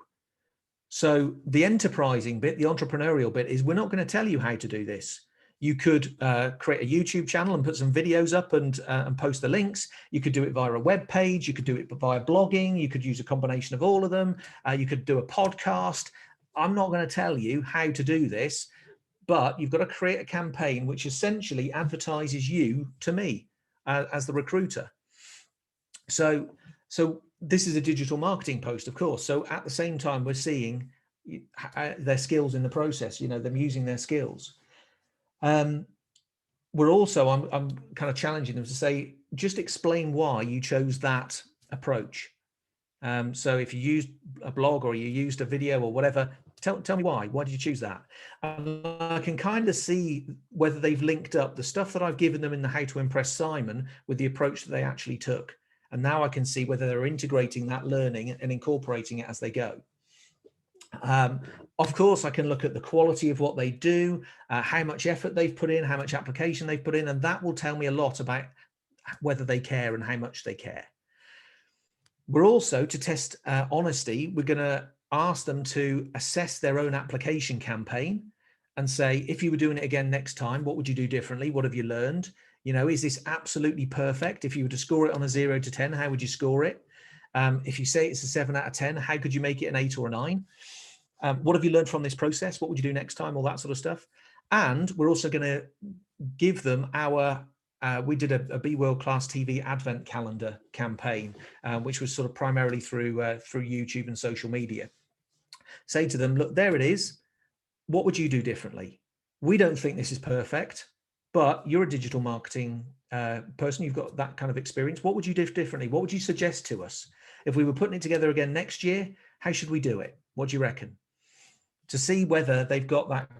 So the enterprising bit, the entrepreneurial bit, is we're not going to tell you how to do this. You could create a YouTube channel and put some videos up and post the links. You could do it via a web page. You could do it via blogging. You could use a combination of all of them. You could do a podcast. I'm not going to tell you how to do this, but you've got to create a campaign which essentially advertises you to me as the recruiter. So this is a digital marketing post, of course. So at the same time, we're seeing their skills in the process, them using their skills. We're also, I'm kind of challenging them to say, just explain why you chose that approach. So if you used a blog or you used a video or whatever, tell me why did you choose that? And I can kind of see whether they've linked up the stuff that I've given them in the How to Impress Simon with the approach that they actually took. And now I can see whether they're integrating that learning and incorporating it as they go. Of course, I can look at the quality of what they do, how much effort they've put in, how much application they've put in, and that will tell me a lot about whether they care and how much they care. We're also, to test honesty, we're going to ask them to assess their own application campaign and say, if you were doing it again next time, what would you do differently? What have you learned? Is this absolutely perfect? If you were to score it on a 0 to 10, how would you score it? If you say it's a 7 out of 10, how could you make it an 8 or a 9? What have you learned from this process? What would you do next time? All that sort of stuff. And we're also going to give them our, we did a Be World Class TV advent calendar campaign, which was sort of primarily through YouTube and social media. Say to them, look, there it is. What would you do differently? We don't think this is perfect, but you're a digital marketing person. You've got that kind of experience. What would you do differently? What would you suggest to us? If we were putting it together again next year, how should we do it? What do you reckon? To see whether they've got that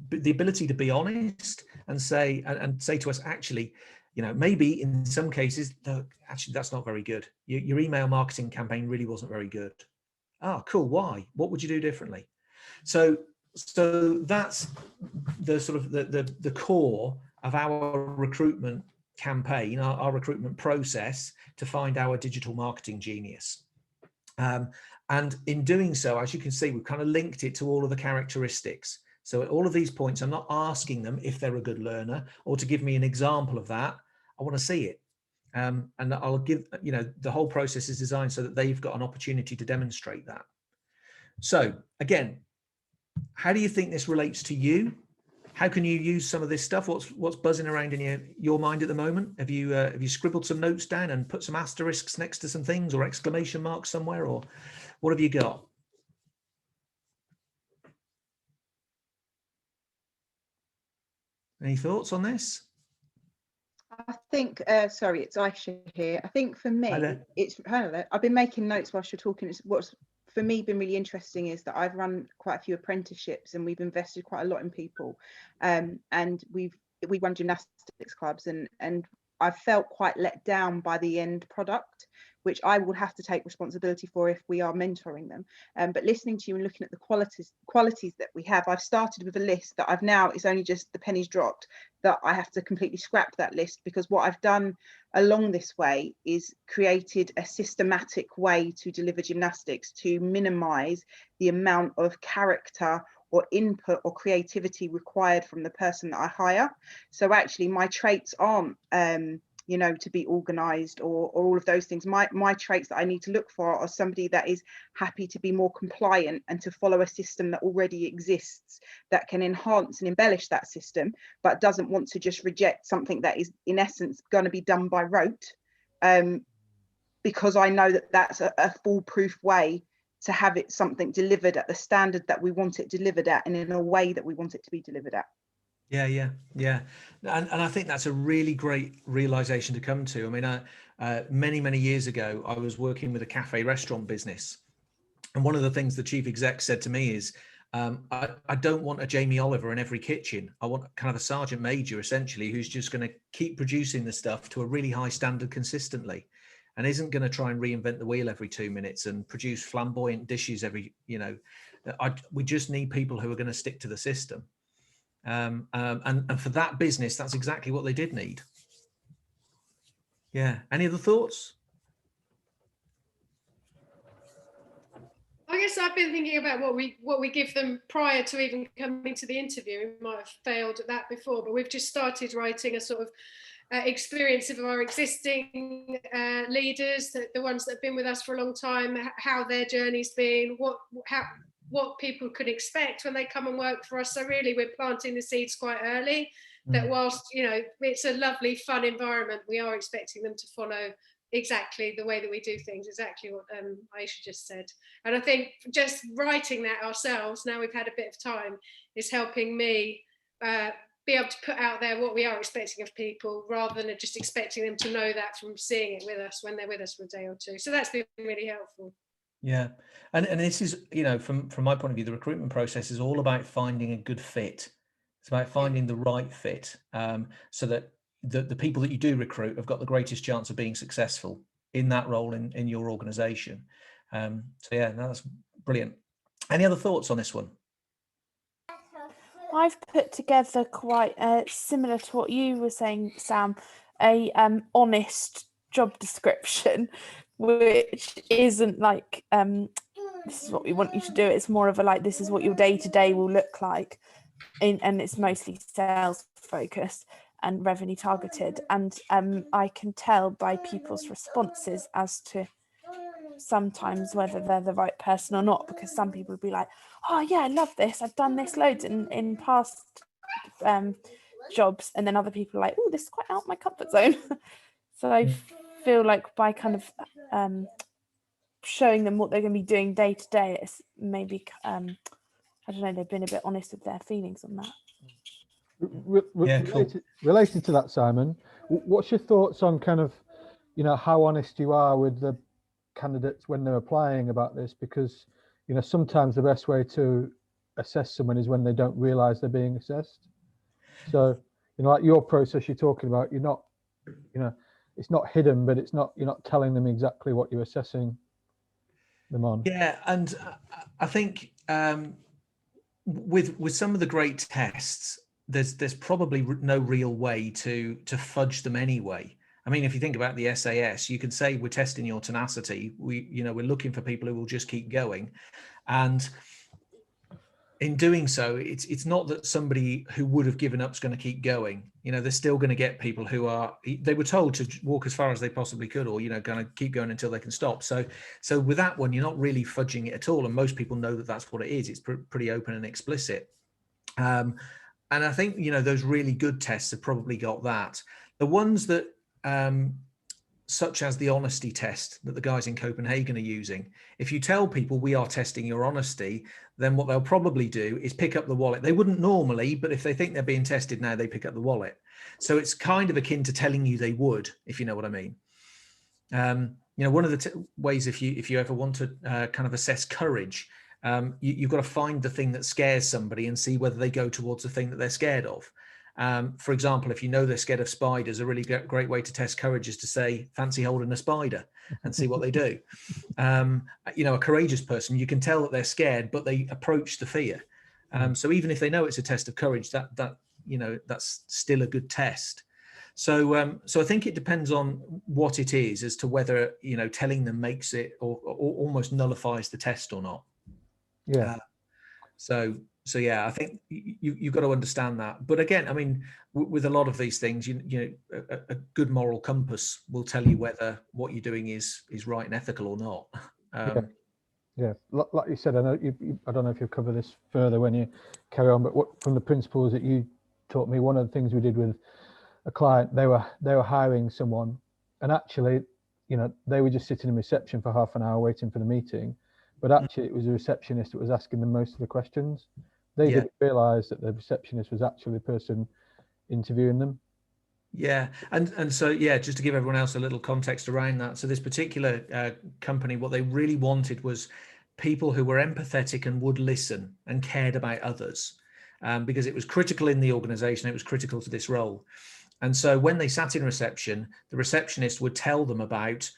the ability to be honest and say to us, actually, maybe in some cases, no, actually, that's not very good. Your email marketing campaign really wasn't very good. Oh, cool. Why? What would you do differently? So that's the sort of the core of our recruitment campaign, our recruitment process to find our digital marketing genius. And in doing so, as you can see, we've kind of linked it to all of the characteristics. So at all of these points, I'm not asking them if they're a good learner or to give me an example of that. I want to see it. And I'll give, the whole process is designed so that they've got an opportunity to demonstrate that. So again, how do you think this relates to you? How can you use some of this stuff? What's buzzing around in your mind at the moment? Have you scribbled some notes down and put some asterisks next to some things or exclamation marks somewhere, or what have you got? Any thoughts on this? I think, sorry, it's Aisha here. I think for me, I've been making notes whilst you're talking. What's for me been really interesting is that I've run quite a few apprenticeships and we've invested quite a lot in people. And we run gymnastics clubs and I've felt quite let down by the end product, which I would have to take responsibility for if we are mentoring them. But listening to you and looking at the qualities that we have, I've started with a list that I've now, it's only just the pennies dropped, that I have to completely scrap that list, because what I've done along this way is created a systematic way to deliver gymnastics to minimize the amount of character or input or creativity required from the person that I hire. So actually my traits aren't to be organized or all of those things. My traits that I need to look for are somebody that is happy to be more compliant and to follow a system that already exists, that can enhance and embellish that system, but doesn't want to just reject something that is in essence going to be done by rote, because I know that that's a foolproof way to have it something delivered at the standard that we want it delivered at and in a way that we want it to be delivered at. Yeah. And I think that's a really great realization to come to. I mean, many years ago, I was working with a cafe restaurant business. And one of the things the chief exec said to me is, I don't want a Jamie Oliver in every kitchen. I want kind of a sergeant major, essentially, who's just going to keep producing the stuff to a really high standard consistently, and isn't going to try and reinvent the wheel every 2 minutes and produce flamboyant dishes every, we just need people who are going to stick to the system. And for that business, that's exactly what they did need. Yeah. Any other thoughts? I guess I've been thinking about what we give them prior to even coming to the interview. We might have failed at that before, but we've just started writing a sort of experience of our existing leaders, the ones that have been with us for a long time, how their journey's been, what people could expect when they come and work for us. So really, we're planting the seeds quite early. That whilst it's a lovely, fun environment, we are expecting them to follow exactly the way that we do things, exactly what Aisha just said. And I think just writing that ourselves, now we've had a bit of time, is helping me be able to put out there what we are expecting of people, rather than just expecting them to know that from seeing it with us when they're with us for a day or two. So that's been really helpful. Yeah. And this is, from my point of view, the recruitment process is all about finding a good fit. It's about finding the right fit, so that the people that you do recruit have got the greatest chance of being successful in that role in your organization. So yeah, that's brilliant. Any other thoughts on this one? I've put together quite similar to what you were saying, Sam, a honest job description, which isn't like this is what we want you to do. It's more of a like, this is what your day-to-day will look like, and it's mostly sales focused and revenue targeted. And I can tell by people's responses as to sometimes whether they're the right person or not, because some people will be like, oh yeah, I love this, I've done this loads in past jobs, and then other people are like, oh, this is quite out my comfort zone. So I feel like by kind of showing them what they're going to be doing day to day, it's maybe I don't know, they've been a bit honest with their feelings on that. Related to that, Simon, what's your thoughts on kind of, how honest you are with the candidates when they're applying about this? Because, sometimes the best way to assess someone is when they don't realize they're being assessed. So, like your process you're talking about, you're not, it's not hidden, but you're not telling them exactly what you're assessing them on. Yeah. And I think with some of the great tests, there's probably no real way to fudge them anyway. I mean, if you think about the SAS, you could say we're testing your tenacity. We're looking for people who will just keep going, and in doing so, it's not that somebody who would have given up is going to keep going. They're still going to get people who they were told to walk as far as they possibly could, or going to keep going until they can stop. So with that one, you're not really fudging it at all, and most people know that that's what it is. It's pretty open and explicit. And I think those really good tests have probably got that. The ones that such as the honesty test that the guys in Copenhagen are using, if you tell people we are testing your honesty, then what they'll probably do is pick up the wallet. They wouldn't normally, but if they think they're being tested now, they pick up the wallet. So it's kind of akin to telling you they would, if you know what I mean. One of the ways, if you ever want to kind of assess courage, you've got to find the thing that scares somebody and see whether they go towards the thing that they're scared of. For example, if they're scared of spiders, a really great way to test courage is to say, fancy holding a spider, and see what they do. A courageous person, you can tell that they're scared, but they approach the fear. So even if they know it's a test of courage, that's still a good test. So I think it depends on what it is as to whether, telling them makes it or almost nullifies the test or not. Yeah. So yeah, I think you've got to understand that. But again, I mean, with a lot of these things, a good moral compass will tell you whether what you're doing is right and ethical or not. Yeah. Like you said, I know I don't know if you'll cover this further when you carry on, but from the principles that you taught me, one of the things we did with a client, they were hiring someone, and actually, they were just sitting in reception for half an hour waiting for the meeting. But actually, it was a receptionist that was asking them most of the questions. They didn't realise that the receptionist was actually the person interviewing them. Yeah, and so yeah, just to give everyone else a little context around that. So this particular company, what they really wanted was people who were empathetic and would listen and cared about others, because it was critical in the organisation. It was critical to this role. And so when they sat in reception, the receptionist would tell them about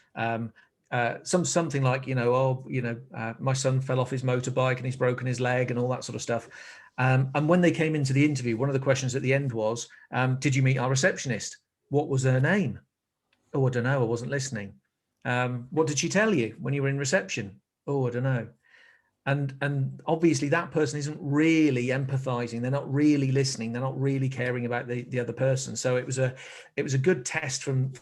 something like, my son fell off his motorbike and he's broken his leg and all that sort of stuff. And when they came into the interview, one of the questions at the end was, did you meet our receptionist? What was her name? Oh, I don't know. I wasn't listening. What did she tell you when you were in reception? Oh, I don't know. And obviously that person isn't really empathizing. They're not really listening. They're not really caring about the other person. So it was a good test from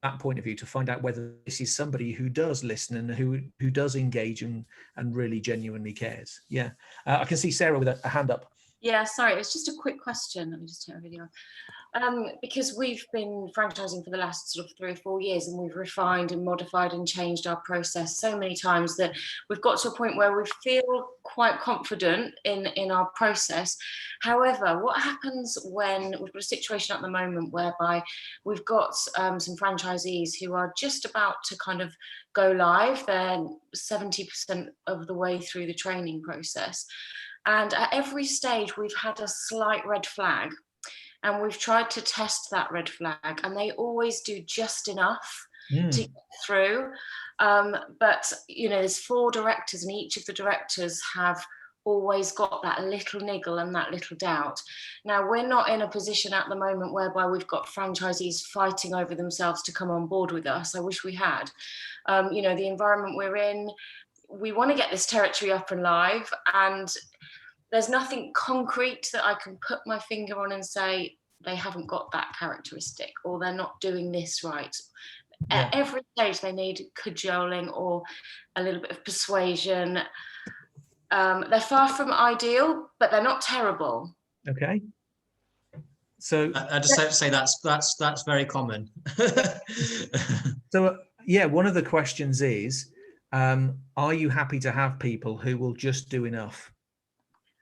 that point of view to find out whether this is somebody who does listen and who does engage and really genuinely cares. Yeah. I can see Sarah with a hand up. Yeah, sorry, it's just a quick question. Let me just turn the video on. Because we've been franchising for the last sort of 3 or 4 years, and we've refined and modified and changed our process so many times that we've got to a point where we feel quite confident in our process. However, what happens when we've got a situation at the moment whereby we've got some franchisees who are just about to kind of go live? They're 70% of the way through the training process. And at every stage, we've had a slight red flag, and we've tried to test that red flag, and they always do just enough to get through. But, there's 4 directors, and each of the directors have always got that little niggle and that little doubt. Now, we're not in a position at the moment whereby we've got franchisees fighting over themselves to come on board with us. I wish we had. The environment we're in, we want to get this territory up and live, and there's nothing concrete that I can put my finger on and say they haven't got that characteristic or they're not doing this right. Yeah. At every stage, they need cajoling or a little bit of persuasion. They're far from ideal, but they're not terrible. Okay. So I just have to say that's very common. So yeah, one of the questions is, are you happy to have people who will just do enough?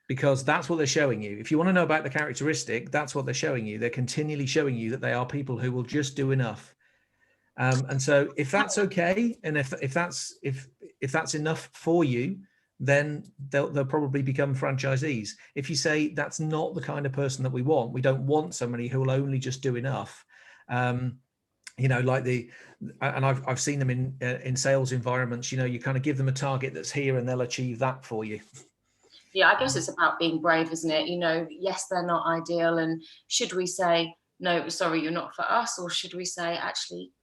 Because that's what they're showing you. If you want to know about the characteristic, that's what they're showing you. They're continually showing you that they are people who will just do enough. And so if that's okay, and if that's enough for you, then they'll probably become franchisees. If you say that's not the kind of person that we don't want somebody who will only just do enough. And I've seen them in sales environments. You kind of give them a target that's here, and they'll achieve that for you. Yeah, I guess it's about being brave, isn't it? Yes, they're not ideal. And should we say, no, sorry, you're not for us? Or should we say, actually,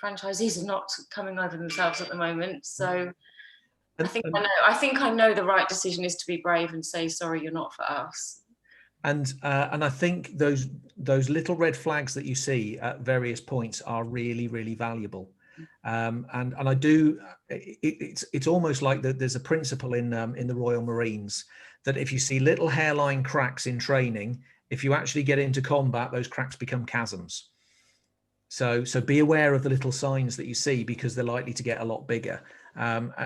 franchisees are not coming over themselves at the moment. So I think I know the right decision is to be brave and say, sorry, you're not for us. And I think those little red flags that you see at various points are really, really valuable. And I do. It's almost like that. There's a principle in the Royal Marines that if you see little hairline cracks in training, if you actually get into combat, those cracks become chasms. So be aware of the little signs that you see, because they're likely to get a lot bigger,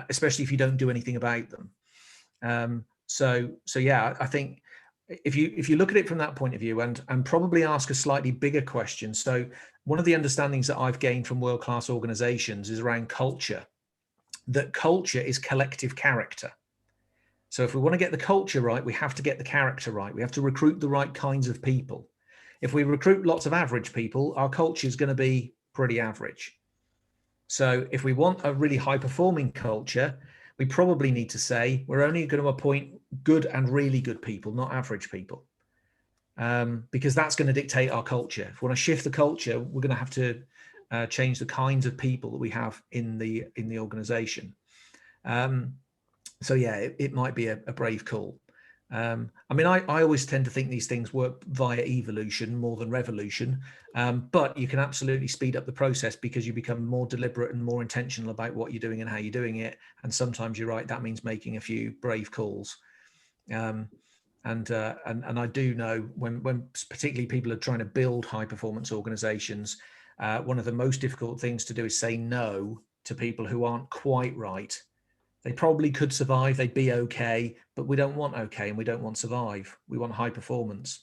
especially if you don't do anything about them. So yeah, I think if you look at it from that point of view and probably ask a slightly bigger question. So one of the understandings that I've gained from world-class organizations is around culture, that culture is collective character. So if we want to get the culture right, we have to get the character right. We have to recruit the right kinds of people. If we recruit lots of average people, our culture is going to be pretty average. So if we want a really high-performing culture, we probably need to say we're only going to appoint good and really good people, not average people, because that's going to dictate our culture. If we want to shift the culture, we're going to have to change the kinds of people that we have in the organization. So yeah, it might be a brave call. I always tend to think these things work via evolution more than revolution, but you can absolutely speed up the process because you become more deliberate and more intentional about what you're doing and how you're doing it. And sometimes you're right, that means making a few brave calls. And I do know when particularly people are trying to build high performance organizations, one of the most difficult things to do is say no to people who aren't quite right. They probably could survive, they'd be okay, but we don't want okay and we don't want survive. We want high performance.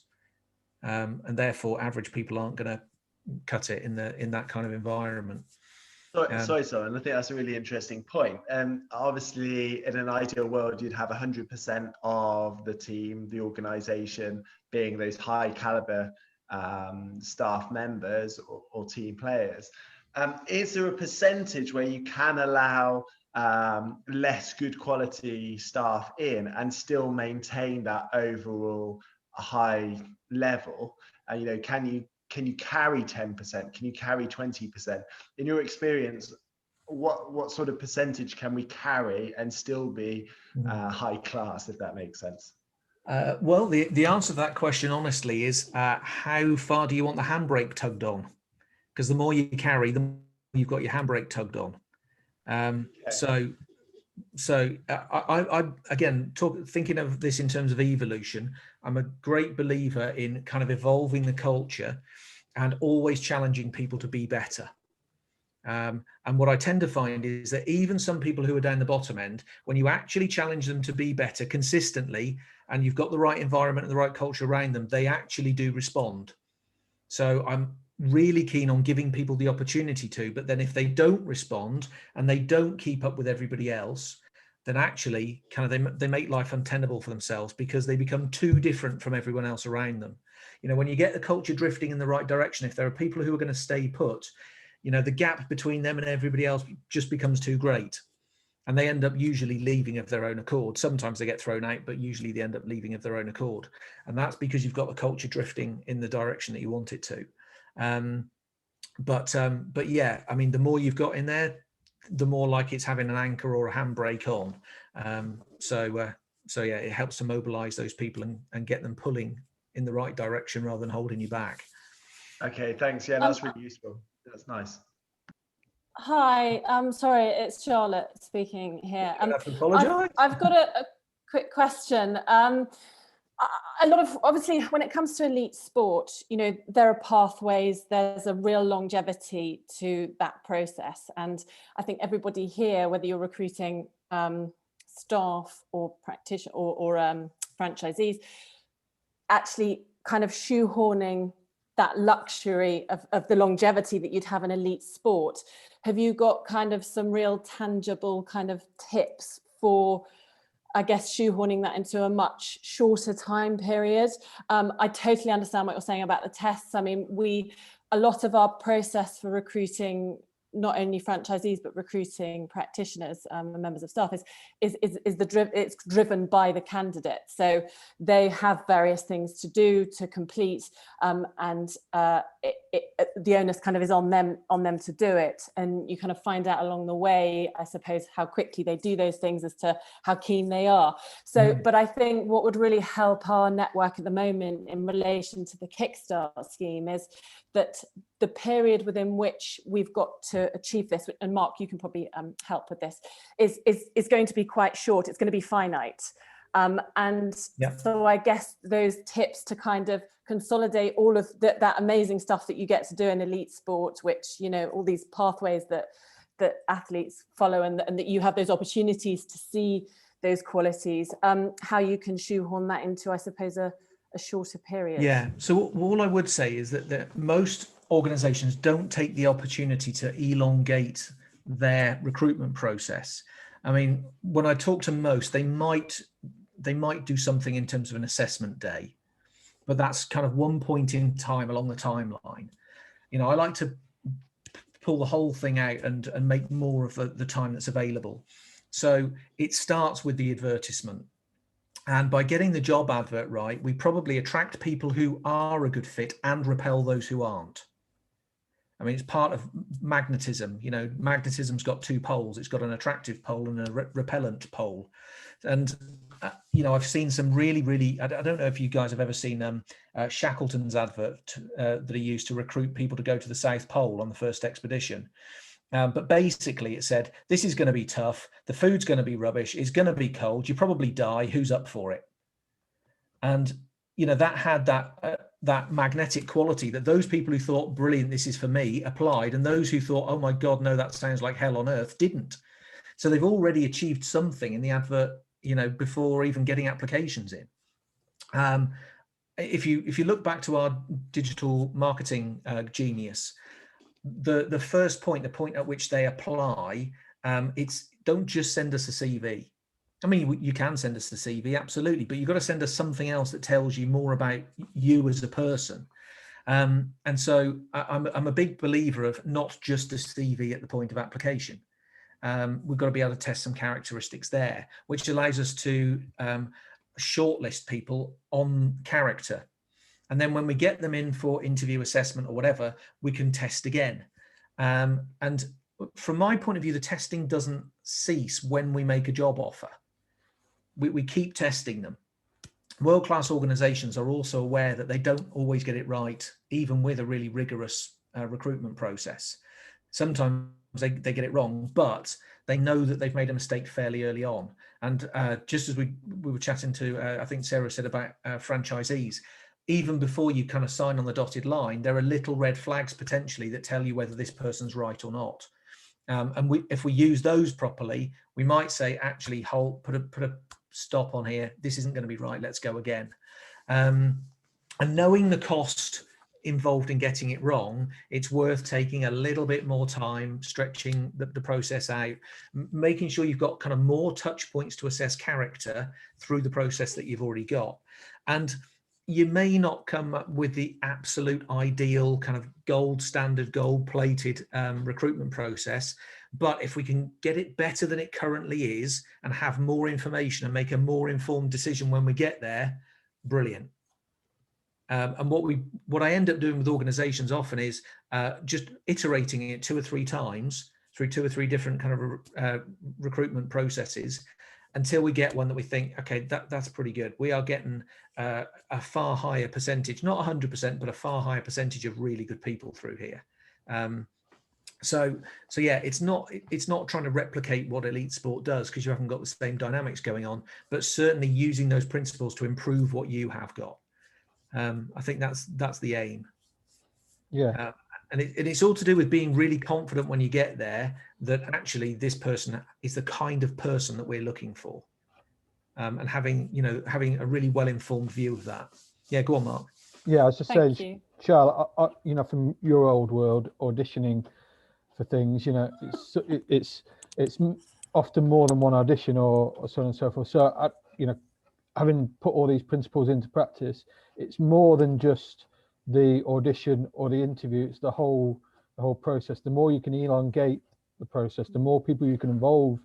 and therefore average people aren't going to cut it in that kind of environment. Sorry, Simon, I think that's a really interesting point. Obviously, in an ideal world, you'd have 100% of the team, the organisation, being those high caliber staff members or team players. Is there a percentage where you can allow less good quality staff in and still maintain that overall high level? You know, can you carry 10%? Can you carry 20%? In your experience, what sort of percentage can we carry and still be high class, if that makes sense? Well, the answer to that question, honestly, is how far do you want the handbrake tugged on? Because the more you carry, the more you've got your handbrake tugged on. Okay. So I again, thinking of this in terms of evolution, I'm a great believer in kind of evolving the culture and always challenging people to be better. And what I tend to find is that even some people who are down the bottom end, when you actually challenge them to be better consistently, and you've got the right environment and the right culture around them, they actually do respond. So I'm really keen on giving people the opportunity to, but then if they don't respond and they don't keep up with everybody else, then actually kind of they make life untenable for themselves because they become too different from everyone else around them. You know, when you get the culture drifting in the right direction, if there are people who are going to stay put, you know, the gap between them and everybody else just becomes too great. And they end up usually leaving of their own accord. Sometimes they get thrown out, but usually they end up leaving of their own accord. And that's because you've got the culture drifting in the direction that you want it to. But yeah, I mean, the more you've got in there, the more like it's having an anchor or a handbrake on. So yeah, it helps to mobilize those people and get them pulling in the right direction rather than holding you back. Okay, thanks. Yeah, that's really useful. That's nice. Hi, sorry, it's Charlotte speaking here. Apologise. I've got a quick question. A lot of, obviously, when it comes to elite sport, you know, there are pathways, there's a real longevity to that process. And I think everybody here, whether you're recruiting staff or practitioners or franchisees, actually kind of shoehorning that luxury of the longevity that you'd have in elite sport. Have you got kind of some real tangible kind of tips for, I guess, shoehorning that into a much shorter time period? I totally understand what you're saying about the tests. I mean, a lot of our process for recruiting not only franchisees but recruiting practitioners and members of staff it's driven by the candidate. So they have various things to do, to complete, and the onus kind of is on them to do it. And you kind of find out along the way, I suppose, how quickly they do those things as to how keen they are. So, but I think what would really help our network at the moment in relation to the Kickstart scheme is that the period within which we've got to achieve this, and Mark, you can probably help with this, is going to be quite short. It's going to be finite. So I guess those tips to kind of consolidate all of that amazing stuff that you get to do in elite sport, which, you know, all these pathways that athletes follow, and that you have those opportunities to see those qualities, how you can shoehorn that into, I suppose, a shorter period. Yeah, so all I would say is that most organizations don't take the opportunity to elongate their recruitment process. I mean, when I talk to most, they might do something in terms of an assessment day, but that's kind of one point in time along the timeline. You know, I like to pull the whole thing out and make more of the time that's available. So it starts with the advertisement. And by getting the job advert right, we probably attract people who are a good fit and repel those who aren't. I mean, it's part of magnetism. You know, magnetism's got two poles. It's got an attractive pole and a repellent pole. And, you know, I've seen some really, I don't know if you guys have ever seen Shackleton's advert that he used to recruit people to go to the South Pole on the first expedition. But basically it said, this is going to be tough. The food's going to be rubbish. It's going to be cold. You probably die. Who's up for it? And, you know, that had that magnetic quality that those people who thought, brilliant, this is for me, applied. And those who thought, oh my God, no, that sounds like hell on earth, didn't. So they've already achieved something in the advert, you know, before even getting applications in. if you look back to our digital marketing genius, the first point, the point at which they apply, it's don't just send us a CV. I mean, you can send us the CV, absolutely, but you've got to send us something else that tells you more about you as a person. And so I'm a big believer of not just a CV at the point of application. We've got to be able to test some characteristics there, which allows us to shortlist people on character. And then when we get them in for interview, assessment or whatever, we can test again. And from my point of view, the testing doesn't cease when we make a job offer. We keep testing them. World-class organizations are also aware that they don't always get it right, even with a really rigorous recruitment process. Sometimes they get it wrong, but they know that they've made a mistake fairly early on. And just as we were chatting to, I think Sarah said about franchisees, even before you kind of sign on the dotted line, there are little red flags potentially that tell you whether this person's right or not. And if we use those properly, we might say, actually, put a stop on here. This isn't going to be right. Let's go again. And knowing the cost involved in getting it wrong, it's worth taking a little bit more time, stretching the process out, making sure you've got kind of more touch points to assess character through the process that you've already got. And you may not come up with the absolute ideal kind of gold standard, gold plated recruitment process, but if we can get it better than it currently is and have more information and make a more informed decision when we get there, brilliant. And what I end up doing with organizations often is just iterating it 2 or 3 times through 2 or 3 different kind of recruitment processes until we get one that we think, okay, that's pretty good. We are getting a far higher percentage, not 100%, but a far higher percentage of really good people through here. So yeah, it's not trying to replicate what elite sport does, because you haven't got the same dynamics going on, but certainly using those principles to improve what you have got. I think that's the aim. Yeah. And it's all to do with being really confident when you get there that actually this person is the kind of person that we're looking for, and having a really well-informed view of that. Yeah, go on, Mark. Yeah, I was just saying, Charlotte, from your old world, auditioning for things, it's often more than one audition or so on and so forth. So having put all these principles into practice, it's more than just the audition or the interview. It's the whole process. The more you can elongate the process, the more people you can involve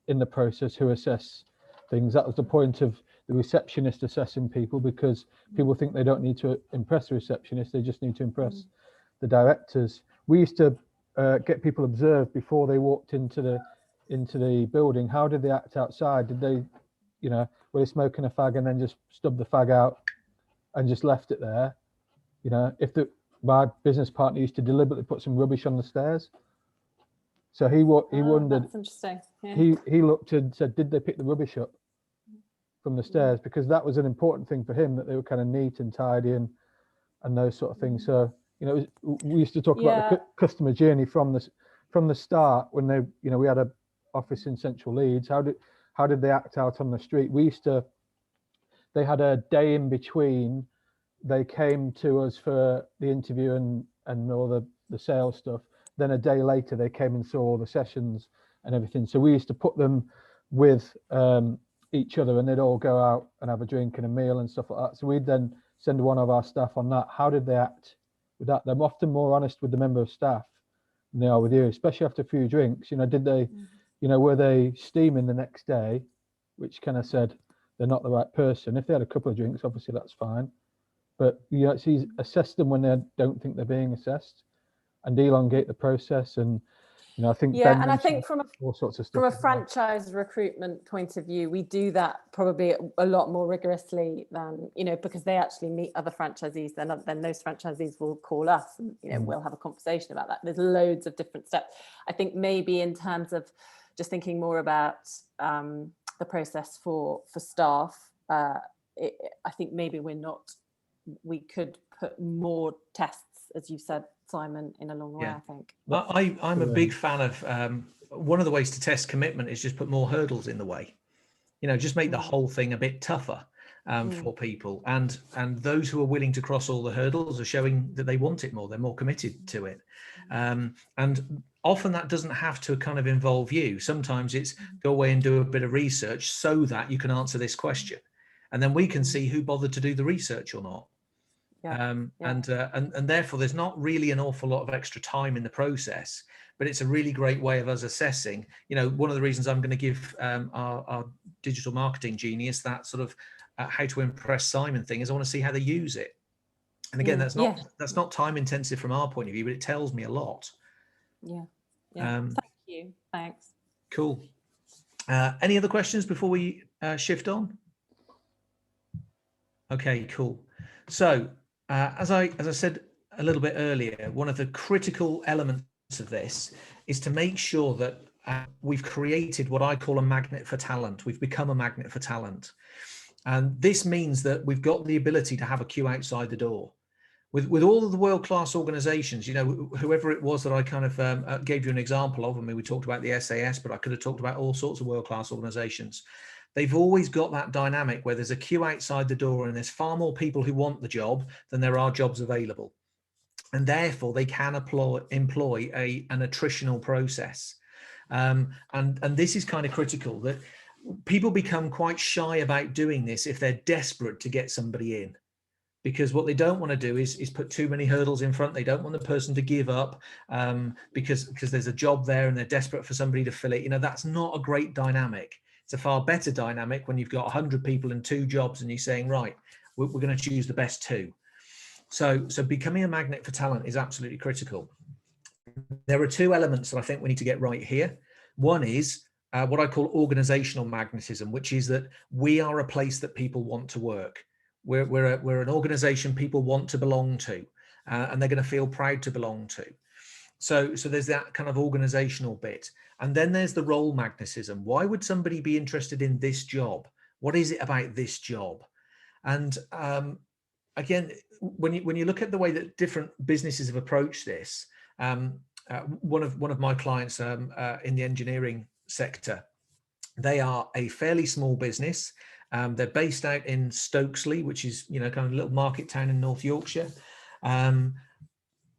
in the process who assess things. That was the point of the receptionist assessing people, because people think they don't need to impress the receptionist, they just need to impress the directors. We used to get people observed before they walked into the building. How did they act outside? Did they, were they smoking a fag and then just stubbed the fag out and just left it there? My business partner used to deliberately put some rubbish on the stairs. So he wondered. That's interesting. Yeah. He looked and said, did they pick the rubbish up from the stairs? Because that was an important thing for him, that they were kind of neat and tidy and those sort of things. So we used to talk about the customer journey from the start, when they we had a office in Central Leeds. How did they act out on the street? They had a day in between. They came to us for the interview and all the sales stuff. Then a day later, they came and saw all the sessions and everything. So we used to put them with each other, and they'd all go out and have a drink and a meal and stuff like that. So we'd then send one of our staff on that. How did they act with that? They're often more honest with the member of staff than they are with you, especially after a few drinks. Did they, were they steaming the next day, which kind of said they're not the right person. If they had a couple of drinks, obviously that's fine. But assess them when they don't think they're being assessed, and elongate the process. And I think and I think from all sorts of stuff. From a franchise recruitment point of view, we do that probably a lot more rigorously than because they actually meet other franchisees. Then those franchisees will call us, and we'll have a conversation about that. There's loads of different steps. I think maybe in terms of just thinking more about the process for staff, I think maybe we could put more tests, as you said, Simon, in a long way, I think. Well, I'm a big fan of one of the ways to test commitment is just put more hurdles in the way. Just make the whole thing a bit tougher. for people, and those who are willing to cross all the hurdles are showing that they want it more, they're more committed to it. And often that doesn't have to kind of involve you. Sometimes it's go away and do a bit of research so that you can answer this question, and then we can see who bothered to do the research or not. And therefore there's not really an awful lot of extra time in the process, but it's a really great way of us assessing. You know, one of the reasons I'm going to give our digital marketing genius that sort of how to impress Simon thing is I want to see how they use it. And again, that's not time intensive from our point of view, but it tells me a lot. Thank you. Thanks. Cool. Any other questions before we shift on? Okay, cool. So as I said a little bit earlier, one of the critical elements of this is to make sure that we've created what I call a magnet for talent. We've become a magnet for talent. And this means that we've got the ability to have a queue outside the door. With all of the world-class organizations, you know, whoever it was that I kind of gave you an example of, I mean, we talked about the SAS, but I could have talked about all sorts of world-class organizations. They've always got that dynamic where there's a queue outside the door and there's far more people who want the job than there are jobs available. And therefore they can employ an attritional process. And this is kind of critical, that people become quite shy about doing this if they're desperate to get somebody in. Because what they don't want to do is put too many hurdles in front. They don't want the person to give up because there's a job there and they're desperate for somebody to fill it. You know, that's not a great dynamic. It's a far better dynamic when you've got 100 people and 2 jobs and you're saying, right, we're going to choose the best 2. So becoming a magnet for talent is absolutely critical. There are 2 elements that I think we need to get right here. One is what I call organizational magnetism, which is that we are a place that people want to work. We're an organization people want to belong to, and they're going to feel proud to belong to. So there's that kind of organizational bit. And then there's the role magnetism. Why would somebody be interested in this job? What is it about this job? And again, when you look at the way that different businesses have approached this, one of my clients in the engineering sector, they are a fairly small business. They're based out in Stokesley, which is, you know, kind of a little market town in North Yorkshire.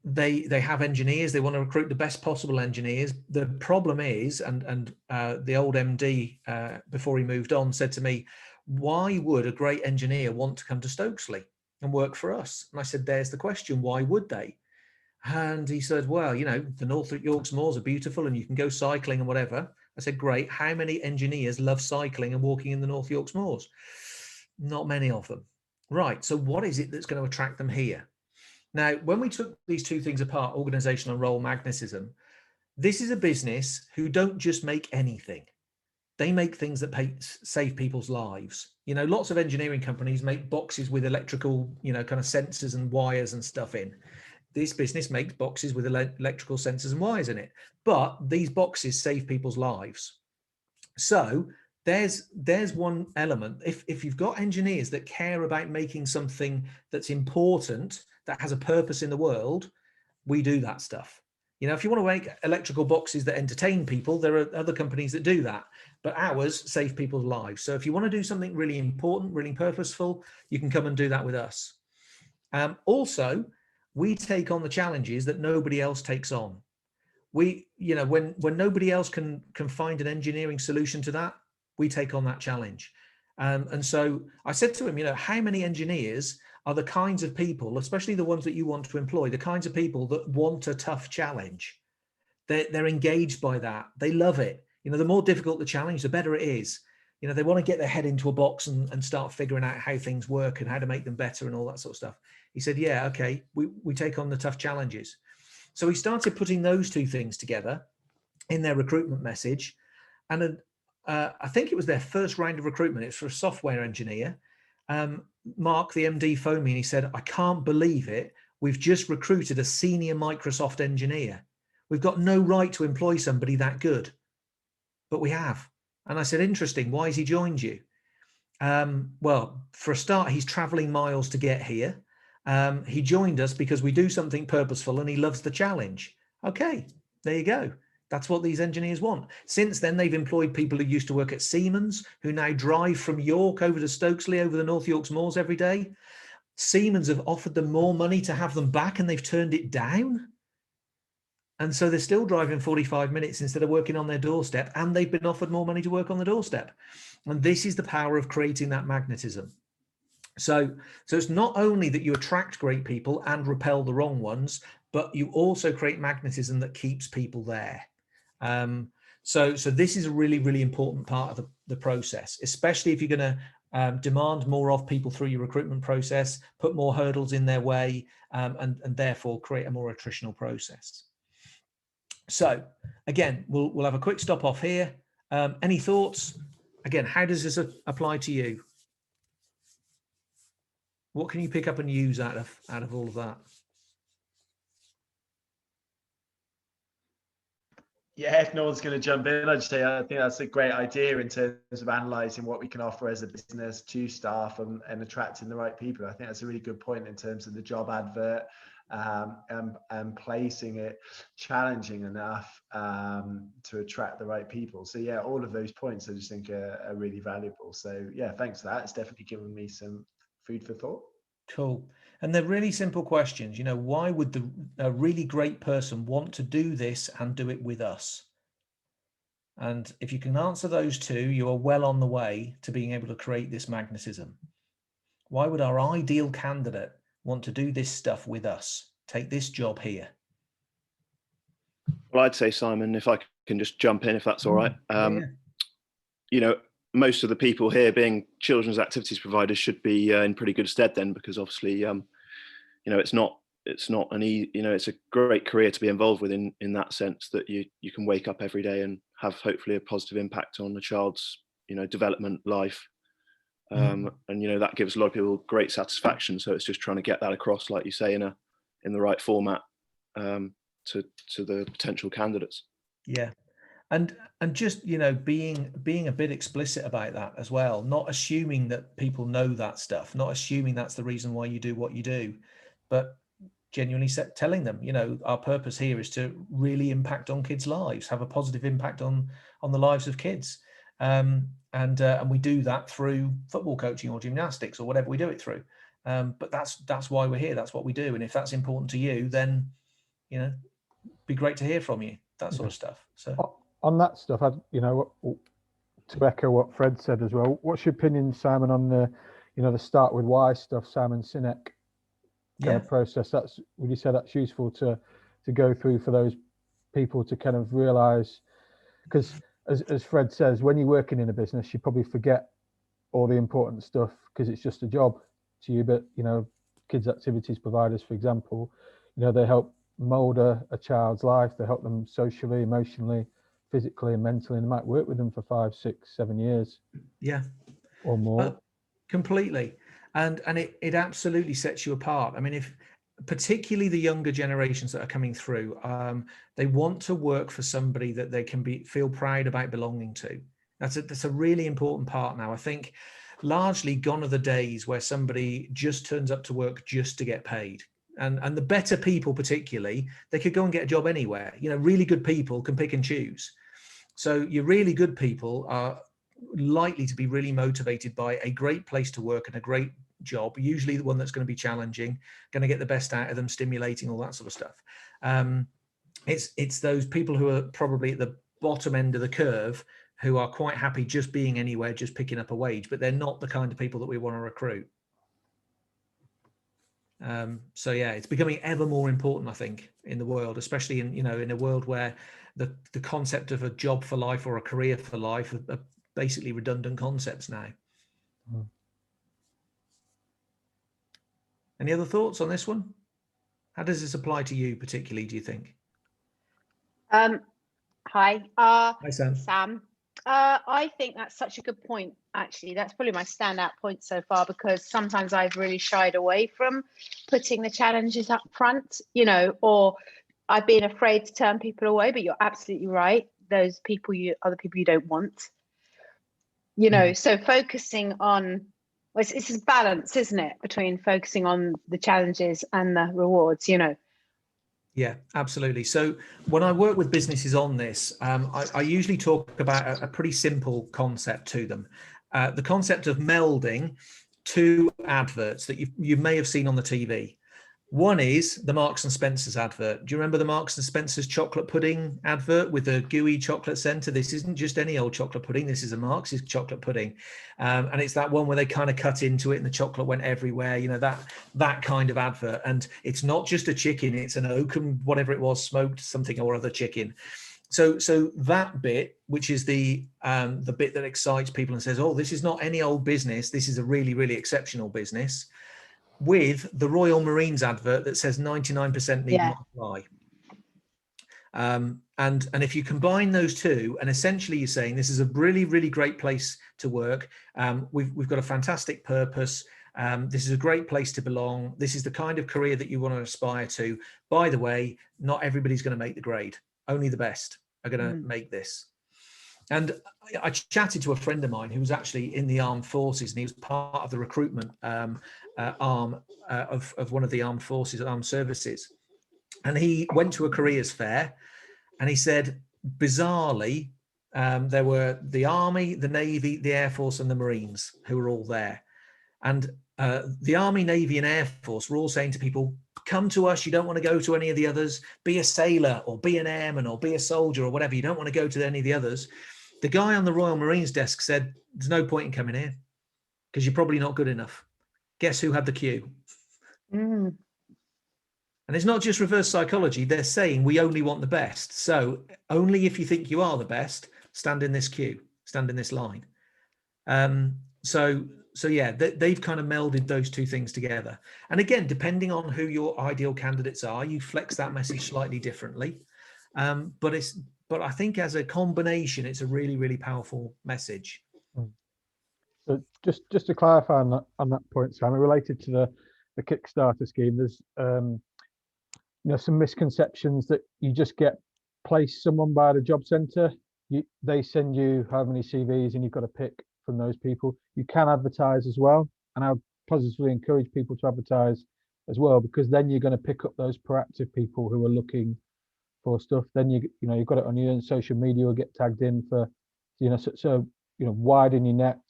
They have engineers. They want to recruit the best possible engineers. The problem is, and the old MD before he moved on said to me, why would a great engineer want to come to Stokesley and work for us? And I said, there's the question, why would they? And he said, well, you know, the North Yorkshire moors are beautiful and you can go cycling and whatever. I said, great. How many engineers love cycling and walking in the North Yorkshire moors? Not many of them. Right. So what is it that's going to attract them here? Now, when we took these 2 things apart, organizational and role magnetism, this is a business who don't just make anything. They make things that save people's lives. You know, lots of engineering companies make boxes with electrical, you know, kind of sensors and wires and stuff in. This business makes boxes with electrical sensors and wires in it, but these boxes save people's lives. So there's one element. If you've got engineers that care about making something that's important, that has a purpose in the world, we do that stuff. You know, if you want to make electrical boxes that entertain people, there are other companies that do that, but ours save people's lives. So if you want to do something really important, really purposeful, you can come and do that with us. Also, we take on the challenges that nobody else takes on. We, you know, when nobody else can find an engineering solution to that, we take on that challenge. And so I said to him, you know, how many engineers are the kinds of people, especially the ones that you want to employ, the kinds of people that want a tough challenge? They're engaged by that. They love it. You know, the more difficult the challenge, the better it is. You know, they want to get their head into a box and start figuring out how things work and how to make them better and all that sort of stuff. He said, yeah, okay, we take on the tough challenges. So he started putting those 2 things together in their recruitment message. And I think it was their first round of recruitment. It's for a software engineer. Mark, the MD, phoned me and he said, I can't believe it. We've just recruited a senior Microsoft engineer. We've got no right to employ somebody that good, but we have. And I said, interesting. Why has he joined you? Well, for a start, he's traveling miles to get here. He joined us because we do something purposeful and he loves the challenge. Okay, there you go. That's what these engineers want. Since then, they've employed people who used to work at Siemens, who now drive from York over to Stokesley over the North Yorks Moors every day. Siemens have offered them more money to have them back, and they've turned it down. And so they're still driving 45 minutes instead of working on their doorstep, and they've been offered more money to work on the doorstep. And this is the power of creating that magnetism. So it's not only that you attract great people and repel the wrong ones, but you also create magnetism that keeps people there. So this is a really, really important part of the process, especially if you're going to demand more of people through your recruitment process, put more hurdles in their way, and therefore create a more attritional process. So again, we'll have a quick stop off here. Any thoughts? Again, how does this apply to you? What can you pick up and use out of all of that? Yeah, if no one's going to jump in, I'd say I think that's a great idea in terms of analysing what we can offer as a business to staff and attracting the right people. I think that's a really good point in terms of the job advert and placing it challenging enough to attract the right people. So yeah, all of those points I just think are really valuable. So yeah, thanks for that. It's definitely given me some food for thought. Cool. And they're really simple questions. You know, why would a really great person want to do this and do it with us? And if you can answer those two, you are well on the way to being able to create this magnetism. Why would our ideal candidate want to do this stuff with us? Take this job here. Well, I'd say, Simon, if I can just jump in, if that's all right. You know, most of the people here being children's activities providers should be in pretty good stead then, because obviously, you know, it's not an easy, you know, it's a great career to be involved with in that sense that you can wake up every day and have hopefully a positive impact on the child's, you know, development, life. And, you know, that gives a lot of people great satisfaction. So it's just trying to get that across, like you say, in the right format to the potential candidates. Yeah. And just, you know, being a bit explicit about that as well, not assuming that people know that stuff, not assuming that's the reason why you do what you do, but genuinely telling them, you know, our purpose here is to really impact on kids' lives, have a positive impact on the lives of kids. And we do that through football coaching or gymnastics or whatever we do it through. But that's why we're here. That's what we do. And if that's important to you, then, you know, be great to hear from you, that sort of stuff. So on that stuff, you know, to echo what Fred said as well, what's your opinion, Simon, on the, you know, the start with why stuff, Simon Sinek kind of process? Would you say that's useful to go through for those people to kind of realize, because as Fred says, when you're working in a business, you probably forget all the important stuff because it's just a job to you. But, you know, kids activities providers, for example, you know, they help mold a child's life. They help them socially, emotionally, physically and mentally, and they might work with them for 5, 6, 7 years. Yeah. Or more. Completely. And it absolutely sets you apart. I mean, if particularly the younger generations that are coming through, they want to work for somebody that they can feel proud about belonging to. That's a really important part now. I think largely gone are the days where somebody just turns up to work just to get paid. And the better people, particularly, they could go and get a job anywhere. You know, really good people can pick and choose. So your really good people are likely to be really motivated by a great place to work and a great job, usually the one that's going to be challenging, going to get the best out of them, stimulating, all that sort of stuff. It's those people who are probably at the bottom end of the curve who are quite happy just being anywhere, just picking up a wage, but they're not the kind of people that we want to recruit. So yeah, it's becoming ever more important, I think, in the world, especially in, you know, in a world where the concept of a job for life or a career for life are basically redundant concepts now. Any other thoughts on this one? How does this apply to you particularly, do you think? Hi. Hi, Sam. Sam. I think that's such a good point, actually. That's probably my standout point so far, because sometimes I've really shied away from putting the challenges up front, you know, or I've been afraid to turn people away, but you're absolutely right. Those people are the people you don't want, you know, so focusing on, well, it's a balance, isn't it, between focusing on the challenges and the rewards, you know. Yeah, absolutely. So when I work with businesses on this, I usually talk about a pretty simple concept to them. The concept of melding two adverts that you may have seen on the TV. One is the Marks and Spencer's advert. Do you remember the Marks and Spencer's chocolate pudding advert with the gooey chocolate center? This isn't just any old chocolate pudding. This is a Marks' chocolate pudding. And it's that one where they kind of cut into it and the chocolate went everywhere, you know, that kind of advert. And it's not just a chicken, it's an oakum, whatever it was, smoked something or other chicken. So that bit, which is the bit that excites people and says, oh, this is not any old business. This is a really, really exceptional business, with the Royal Marines advert that says 99% need not apply. And if you combine those two, and essentially you're saying this is a really, really great place to work. We've got a fantastic purpose. This is a great place to belong. This is the kind of career that you want to aspire to. By the way, not everybody's going to make the grade. Only the best are going to make this. And I chatted to a friend of mine who was actually in the armed forces, and he was part of the recruitment arm of one of the armed forces, armed services. And he went to a careers fair, and he said, bizarrely, there were the Army, the Navy, the Air Force, and the Marines who were all there. And the Army, Navy, and Air Force were all saying to people, come to us, you don't want to go to any of the others, be a sailor or be an airman or be a soldier or whatever, you don't want to go to any of the others. The guy on the Royal Marines desk said, there's no point in coming here because you're probably not good enough. Guess who had the queue? And it's not just reverse psychology. They're saying we only want the best. So only if you think you are the best, stand in this queue, stand in this line. So yeah, they've kind of melded those two things together. And again, depending on who your ideal candidates are, you flex that message slightly differently. But I think as a combination, it's a really, really powerful message. So just to clarify on that point, Simon, related to the Kickstarter scheme, there's some misconceptions that you just get placed someone by the job centre. They send you how many CVs and you've got to pick from those people. You can advertise as well, and I would positively encourage people to advertise as well, because then you're going to pick up those proactive people who are looking for stuff. Then you've got it on your social media or get tagged in for, so widen your net,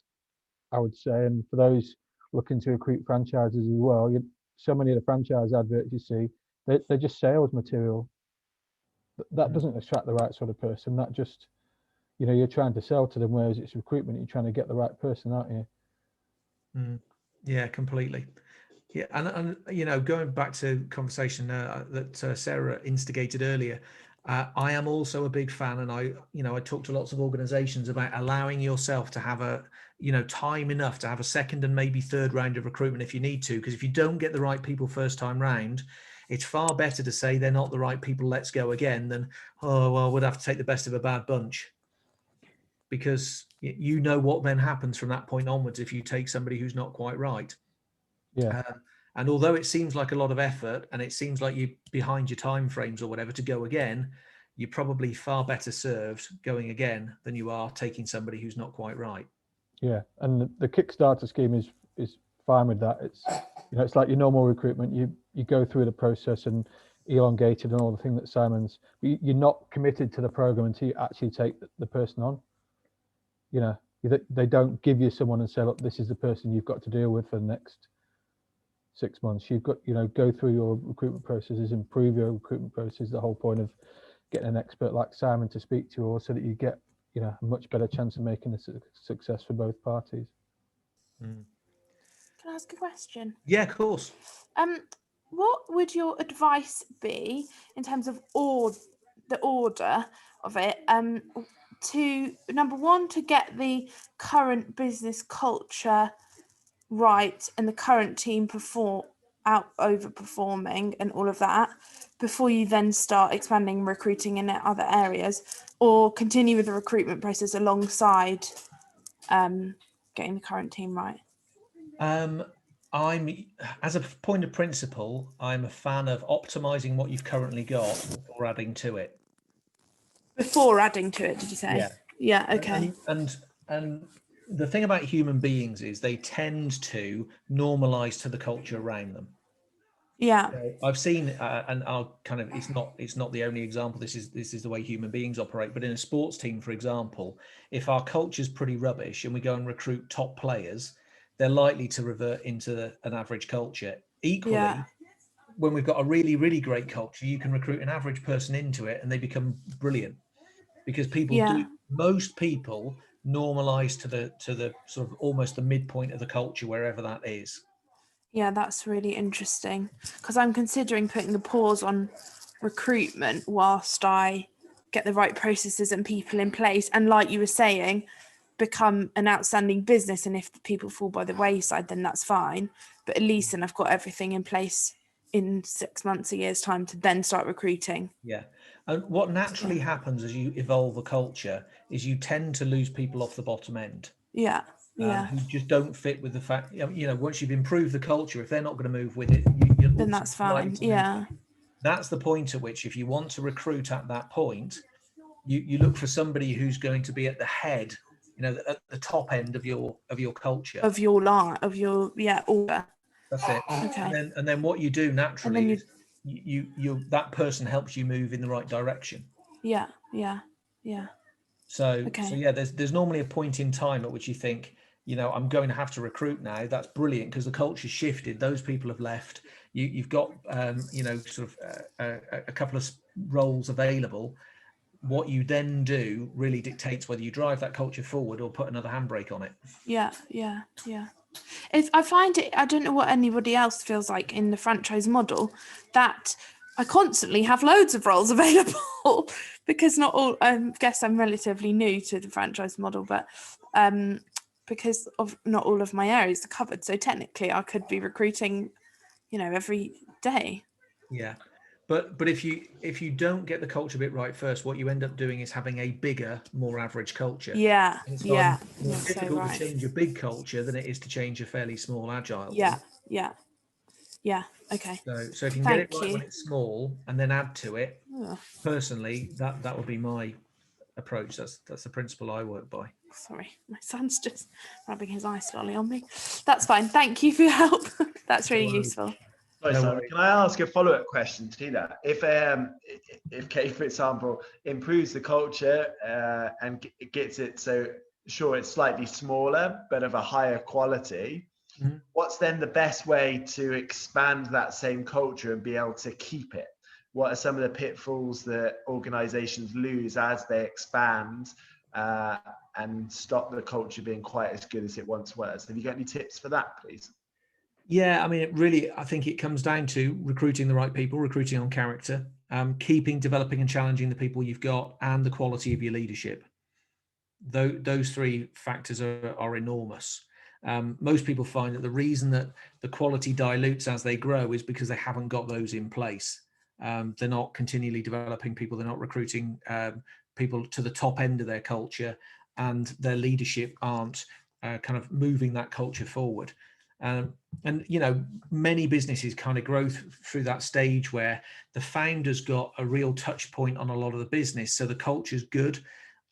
I would say. And for those looking to recruit franchises as well, so many of the franchise adverts you see, they're just sales material. That doesn't attract the right sort of person. That just, you're trying to sell to them, whereas it's recruitment, you're trying to get the right person, aren't you? Yeah, completely. Yeah, and going back to conversation that Sarah instigated earlier, I am also a big fan, and I talk to lots of organizations about allowing yourself to have time enough to have a second and maybe third round of recruitment if you need to, because if you don't get the right people first time round, it's far better to say they're not the right people, let's go again, than, oh, well, we'd have to take the best of a bad bunch. Because what then happens from that point onwards if you take somebody who's not quite right. Yeah. And although it seems like a lot of effort and it seems like you're behind your time frames or whatever to go again, you're probably far better served going again than you are taking somebody who's not quite right. Yeah, and the Kickstarter scheme is fine with that. It's it's like your normal recruitment. You go through the process and elongated and all the thing that Simon's. You're not committed to the program until you actually take the person on. They don't give you someone and say, look, this is the person you've got to deal with for the next 6 months. You've got go through your recruitment processes, improve your recruitment process. The whole point of getting an expert like Simon to speak to you, so that you get a much better chance of making a success for both parties. Can I ask a question? Yeah, of course. What would your advice be in terms of the order of it? To number one, to get the current business culture right and the current team overperforming and all of that before you then start expanding recruiting in other areas, or continue with the recruitment process alongside getting the current team right? As a point of principle, I'm a fan of optimizing what you've currently got before adding to it. Before adding to it, did you say? Yeah, okay. And the thing about human beings is they tend to normalize to the culture around them. Yeah. I've seen, and I'll kind of, it's not the only example. This is the way human beings operate. But in a sports team, for example, if our culture's pretty rubbish and we go and recruit top players, they're likely to revert into an average culture. Equally, when we've got a really, really great culture, you can recruit an average person into it and they become brilliant, because most people normalize to the sort of almost the midpoint of the culture, wherever that is. Yeah, that's really interesting, because I'm considering putting a pause on recruitment whilst I get the right processes and people in place. And like you were saying, become an outstanding business. And if the people fall by the wayside, then that's fine. But at least then I've got everything in place in 6 months, a year's time to then start recruiting. Yeah. And what naturally happens as you evolve a culture is you tend to lose people off the bottom end. Yeah. Yeah. Who just don't fit with the fact, once you've improved the culture, if they're not going to move with it, then that's fine. Yeah. That's the point at which, if you want to recruit at that point, you look for somebody who's going to be at the head, at the top end of your culture, of your order. That's it. Okay. And then what you do naturally is you that person helps you move in the right direction. Yeah. So there's normally a point in time at which you think, I'm going to have to recruit now. That's brilliant, because the culture's shifted. Those people have left. You've got sort of a couple of roles available. What you then do really dictates whether you drive that culture forward or put another handbrake on it. Yeah. I find it, I don't know what anybody else feels like in the franchise model, that I constantly have loads of roles available because not all, I guess I'm relatively new to the franchise model, but because of not all of my areas are covered. So technically I could be recruiting, every day. Yeah. But if you don't get the culture bit right first, what you end up doing is having a bigger, more average culture. Yeah. It's more difficult to change a big culture than it is to change a fairly small, agile one. Yeah. Okay. So if you can get it right when it's small and then add to it, personally, that would be my approach. That's the principle I work by. Sorry, my son's just rubbing his eye slowly on me. That's fine. Thank you for your help. That's really useful. Sorry, Simon, can I ask a follow-up question to that? If Kate, for example, improves the culture and gets it so sure it's slightly smaller but of a higher quality, what's then the best way to expand that same culture and be able to keep it? What are some of the pitfalls that organizations lose as they expand and stop the culture being quite as good as it once was? Have you got any tips for that, please? Yeah, I mean, I think it comes down to recruiting the right people, recruiting on character, keeping, developing and challenging the people you've got, and the quality of your leadership. Those three factors are enormous. Most people find that the reason that the quality dilutes as they grow is because they haven't got those in place. They're not continually developing people. They're not recruiting people to the top end of their culture, and their leadership aren't kind of moving that culture forward. And many businesses kind of grow through that stage where the founder's got a real touch point on a lot of the business, so the culture's good,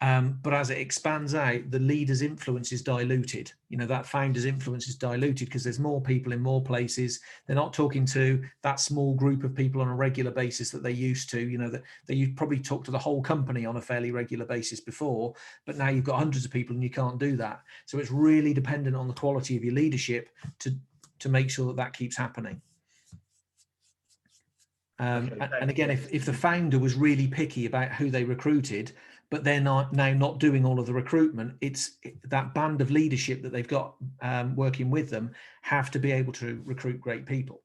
but as it expands out, the leader's influence is diluted. That founder's influence is diluted because there's more people in more places. They're not talking to that small group of people on a regular basis that they used to. That you'd probably talk to the whole company on a fairly regular basis before, but now you've got hundreds of people and you can't do that. So it's really dependent on the quality of your leadership to make sure that keeps happening. And again, if the founder was really picky about who they recruited, but they're now not doing all of the recruitment, it's that band of leadership that they've got working with them have to be able to recruit great people.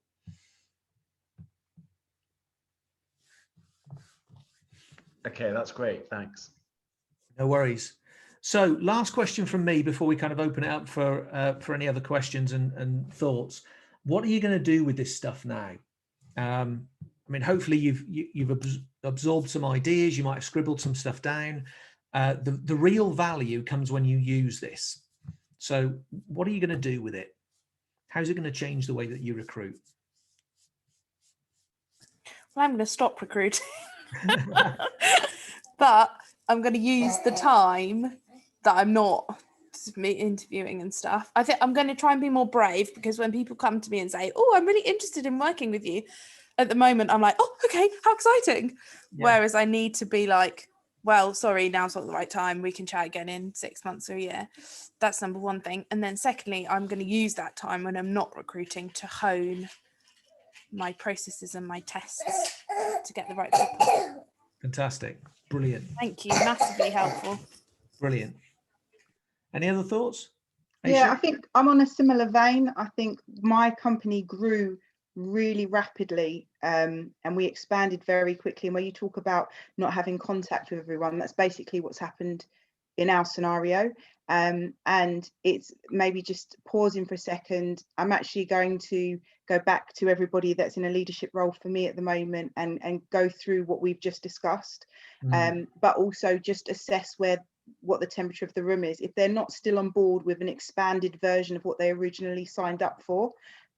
Okay, that's great. Thanks. No worries. So last question from me before we kind of open it up for any other questions and thoughts. What are you going to do with this stuff now? I mean, hopefully you've absorbed some ideas. You might have scribbled some stuff down. The real value comes when you use this. So what are you going to do with it? How's it going to change the way that you recruit? Well, I'm going to stop recruiting. But I'm going to use the time that I'm not process of me interviewing and stuff. I think I'm going to try and be more brave, because when people come to me and say, oh, I'm really interested in working with you, at the moment I'm like, oh, okay, how exciting. Yeah. Whereas I need to be like, well, sorry, now's not the right time. We can chat again in 6 months or a year. That's number one thing. And then secondly, I'm going to use that time when I'm not recruiting to hone my processes and my tests to get the right people. Fantastic. Brilliant. Thank you. Massively helpful. Brilliant. Any other thoughts? Yeah, I think I'm on a similar vein. I think my company grew really rapidly, and we expanded very quickly. And when you talk about not having contact with everyone, that's basically what's happened in our scenario. And it's maybe just pausing for a second. I'm actually going to go back to everybody that's in a leadership role for me at the moment and go through what we've just discussed, but also just assess what the temperature of the room is. If they're not still on board with an expanded version of what they originally signed up for,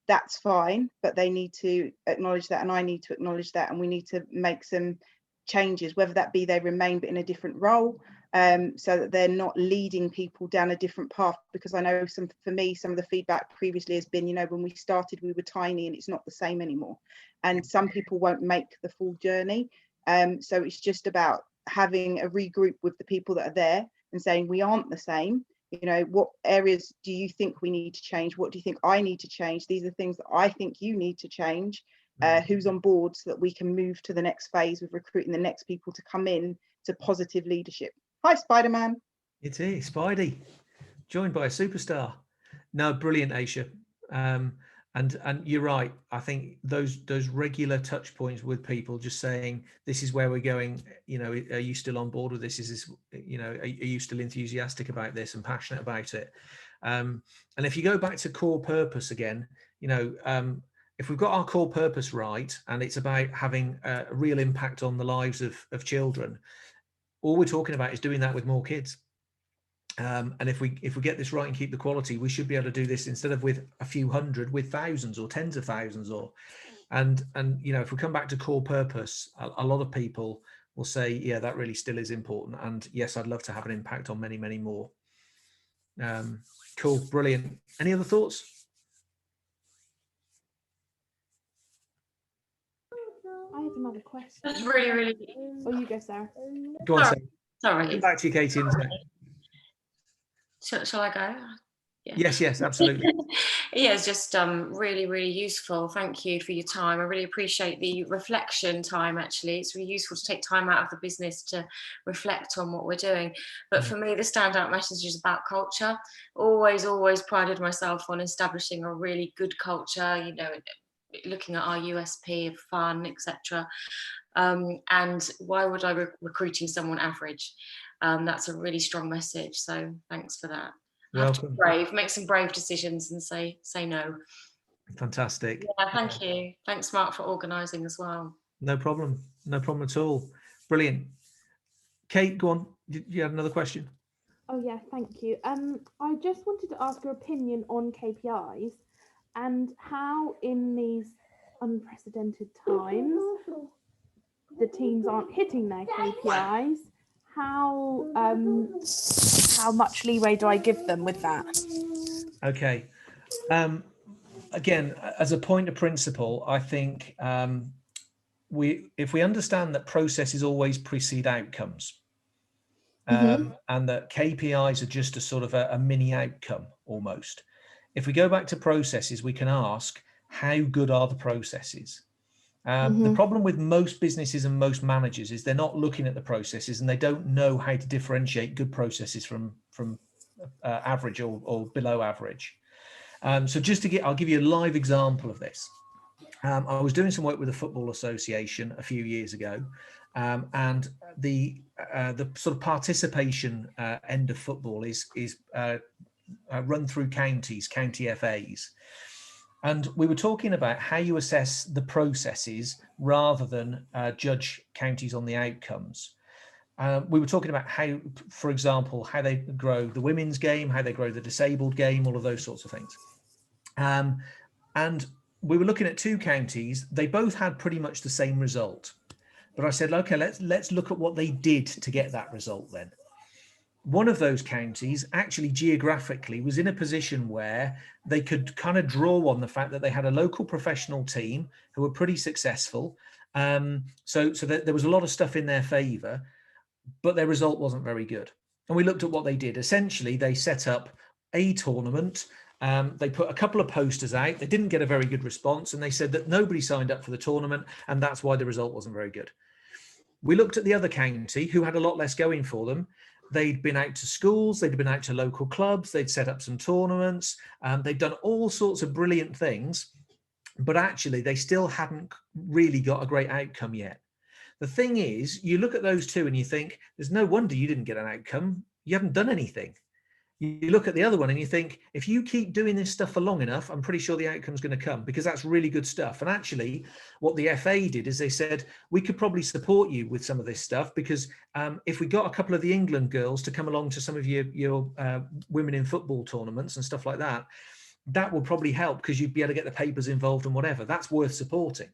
that's fine, but they need to acknowledge that, and I need to acknowledge that, and we need to make some changes, whether that be they remain but in a different role, so that they're not leading people down a different path. Because I know for me, some of the feedback previously has been, when we started, we were tiny and it's not the same anymore. And some people won't make the full journey. So it's just about having a regroup with the people that are there and saying, we aren't the same. What areas do you think we need to change? What do you think I need to change? These are things that I think you need to change. Who's on board, so that we can move to the next phase with recruiting the next people to come in to positive leadership. Hi, Spider-Man. It is Spidey, joined by a superstar. No, brilliant, Aisha. And you're right. I think those regular touch points with people, just saying, this is where we're going. Are you still on board with this? Is this, are you still enthusiastic about this and passionate about it? And if you go back to core purpose again, if we've got our core purpose right, and it's about having a real impact on the lives of children, all we're talking about is doing that with more kids. And if we get this right and keep the quality, we should be able to do this, instead of with a few hundred, with thousands or tens of thousands. And if we come back to core purpose, a lot of people will say, yeah, that really still is important. And yes, I'd love to have an impact on many, many more. Cool, brilliant. Any other thoughts? I have another question. That's really, really. Oh, you go, Sarah. Go on, Sarah. Sorry. Come back to you, Katie. Shall I go? Yeah. Yes, absolutely. Yeah, it's just really, really useful. Thank you for your time. I really appreciate the reflection time, actually. It's really useful to take time out of the business to reflect on what we're doing. But for me, the standout message is about culture. Always prided myself on establishing a really good culture, looking at our USP of fun, etc. And why would I be recruiting someone average? That's a really strong message. So thanks for that. Welcome. Brave, make some brave decisions and say no. Fantastic. Yeah, thank you. Thanks, Mark, for organising as well. No problem at all. Brilliant. Kate, go on. You had another question? Oh yeah, thank you. I just wanted to ask your opinion on KPIs and how, in these unprecedented times, the teams aren't hitting their KPIs. How much leeway do I give them with that? Okay. Again, as a point of principle, I think if we understand that processes always precede outcomes, and that KPIs are just a sort of a mini outcome almost. If we go back to processes, we can ask, how good are the processes? The problem with most businesses and most managers is they're not looking at the processes, and they don't know how to differentiate good processes from average or below average. So I'll give you a live example of this. I was doing some work with the Football Association a few years ago, and the sort of participation end of football is run through county FAs. And we were talking about how you assess the processes rather than judge counties on the outcomes. We were talking about how, for example, how they grow the women's game, how they grow the disabled game, all of those sorts of things. And we were looking at two counties. They both had pretty much the same result. But I said, okay, let's look at what they did to get that result then. one of those counties actually geographically was in a position where they could kind of draw on the fact that they had a local professional team who were pretty successful. So there was a lot of stuff in their favour, but their result wasn't very good. And we looked at what they did. Essentially, they set up a tournament. They put a couple of posters out. They didn't get a very good response, and they said that nobody signed up for the tournament, and that's why the result wasn't very good. We looked at the other county who had a lot less going for them. They'd been out to schools, they'd been out to local clubs, they'd set up some tournaments, they'd done all sorts of brilliant things, but actually they still hadn't really got a great outcome yet. The thing is, you look at those two and you think, there's no wonder you didn't get an outcome. You haven't done anything. You look at the other one and you think, if you keep doing this stuff for long enough, I'm pretty sure the outcome's going to come, because that's really good stuff. And actually, what the FA did is they said, we could probably support you with some of this stuff, because if we got a couple of the England girls to come along to some of your women in football tournaments and stuff like that, that would probably help, because you'd be able to get the papers involved and whatever. That's worth supporting.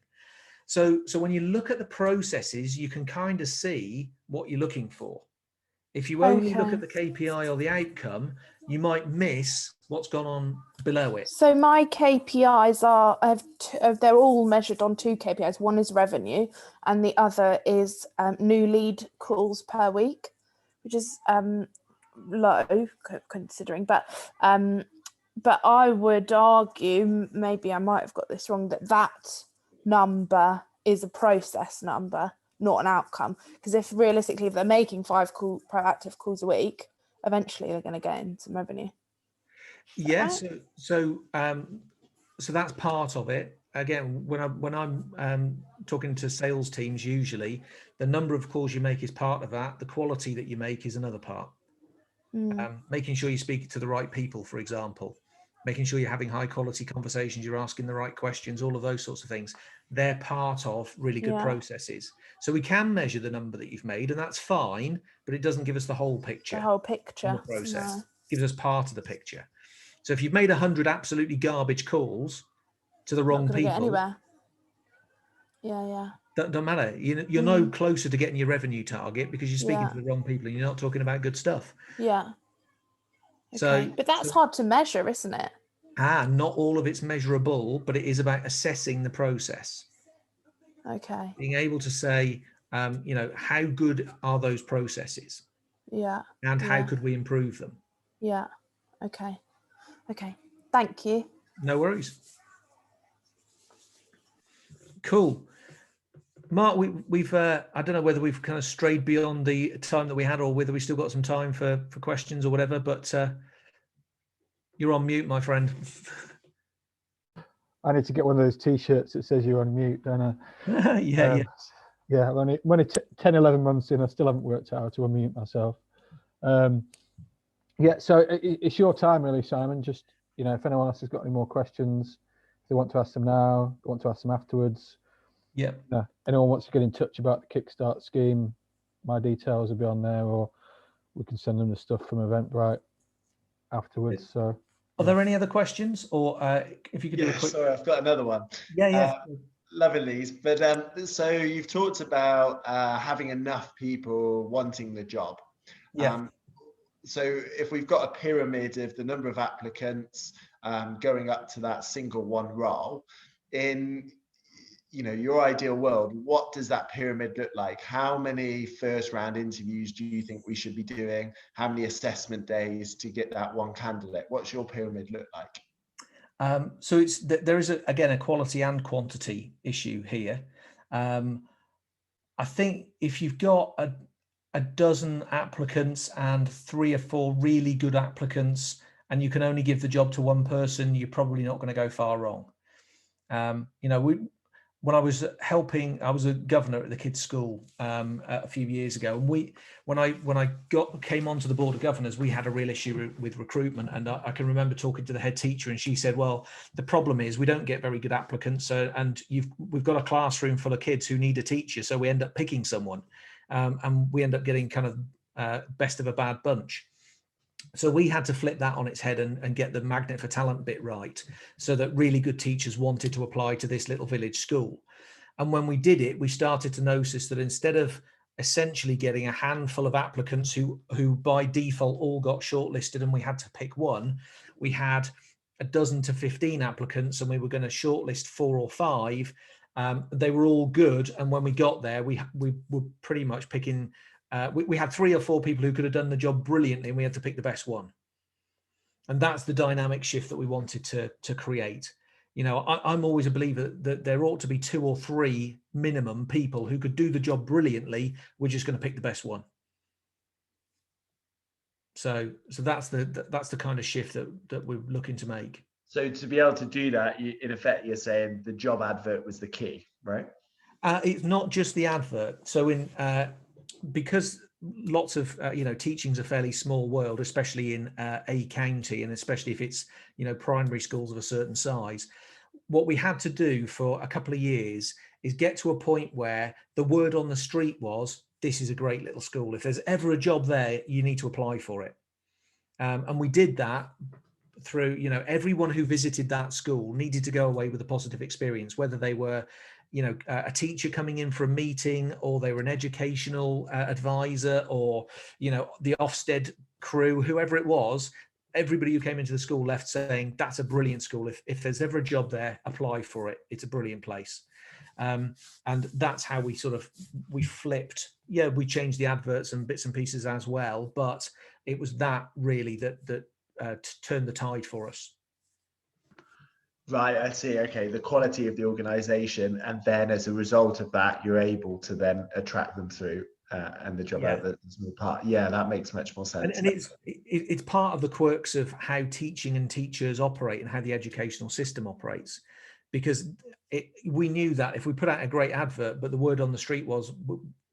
So when you look at the processes, you can kind of see what you're looking for. If you only look at the KPI or the outcome, you might miss what's gone on below it. So my KPIs are, they're all measured on two KPIs. One is revenue and the other is new lead calls per week, which is low considering, but I would argue, maybe I might have got this wrong, that number is a process number, not an outcome, because if realistically if they're making 5 proactive calls a week, eventually they're going to gain some revenue. Yes, right? So that's part of it. Again, when I'm talking to sales teams, usually the number of calls you make is part of that. The quality that you make is another part. Making sure you speak to the right people, for example, making sure you're having high quality conversations, you're asking the right questions, all of those sorts of things. They're part of really good processes. So we can measure the number that you've made, and that's fine, but it doesn't give us the whole picture. The whole picture. The process. No. Gives us part of the picture. So if you've made 100 absolutely garbage calls to the wrong people, get anywhere. Yeah. Don't matter. You're no closer to getting your revenue target because you're speaking to the wrong people and you're not talking about good stuff. Yeah. Okay. So, but that's hard to measure, isn't it? Not all of it's measurable, but it is about assessing the process. Okay. Being able to say, how good are those processes? Yeah. And how could we improve them? Yeah. Okay. Thank you. No worries. Cool. Mark, we've I don't know whether we've kind of strayed beyond the time that we had or whether we still got some time for questions or whatever, but you're on mute, my friend. I need to get one of those T-shirts that says you're on mute, don't I? Yeah. I'm only 10, 11 months in. I still haven't worked out how to unmute myself. So it's your time really, Simon. Just, if anyone else has got any more questions, if they want to ask them now, they want to ask them afterwards. Yeah. Anyone wants to get in touch about the Kickstart scheme, my details will be on there, or we can send them the stuff from Eventbrite afterwards. So, are there any other questions, or if you could do a quick? Sorry, I've got another one. Yeah. Loving these, but so you've talked about having enough people wanting the job. Yeah. So if we've got a pyramid of the number of applicants going up to that single one role, in your ideal world, what does that pyramid look like? How many first round interviews do you think we should be doing? How many assessment days to get that one candidate? What's your pyramid look like? So there is again a quality and quantity issue here. I think if you've got a dozen applicants and 3 or 4 really good applicants, and you can only give the job to one person, you're probably not going to go far wrong. When I was I was a governor at the kids' school a few years ago, and when I came onto the board of governors, we had a real issue with recruitment, and I can remember talking to the head teacher, and she said, "Well, the problem is we don't get very good applicants, and we've got a classroom full of kids who need a teacher, so we end up picking someone, and we end up getting kind of best of a bad bunch." So we had to flip that on its head and get the magnet for talent bit right, so that really good teachers wanted to apply to this little village school. And when we did it, we started to notice that instead of essentially getting a handful of applicants who by default all got shortlisted, and we had to pick one. We had a dozen to 15 applicants, and we were going to shortlist 4 or 5. They were all good, and when we got there, we were pretty much picking. We had 3 or 4 people who could have done the job brilliantly, and we had to pick the best one. And that's the dynamic shift that we wanted to create. You know, I'm always a believer that there ought to be 2 or 3 minimum people who could do the job brilliantly. We're just going to pick the best one. So that's the kind of shift that we're looking to make. So to be able to do that, in effect, you're saying the job advert was the key, right? It's not just the advert. So because lots of teaching's a fairly small world, especially in a county, and especially if it's primary schools of a certain size. What we had to do for a couple of years is get to a point where the word on the street was, this is a great little school. If there's ever a job there, you need to apply for it. And we did that through, everyone who visited that school needed to go away with a positive experience, whether they were a teacher coming in for a meeting, or they were an educational advisor, or the Ofsted crew, whoever it was. Everybody who came into the school left saying, that's a brilliant school. If there's ever a job there, apply for it. It's a brilliant place. And that's how we flipped. Yeah, we changed the adverts and bits and pieces as well, but it was that really that turned the tide for us. Right, I see. Okay, the quality of the organization, and then as a result of that, you're able to then attract them through, and the job advert is more part. Yeah, that makes much more sense. And it's part of the quirks of how teaching and teachers operate and how the educational system operates, because we knew that if we put out a great advert, but the word on the street was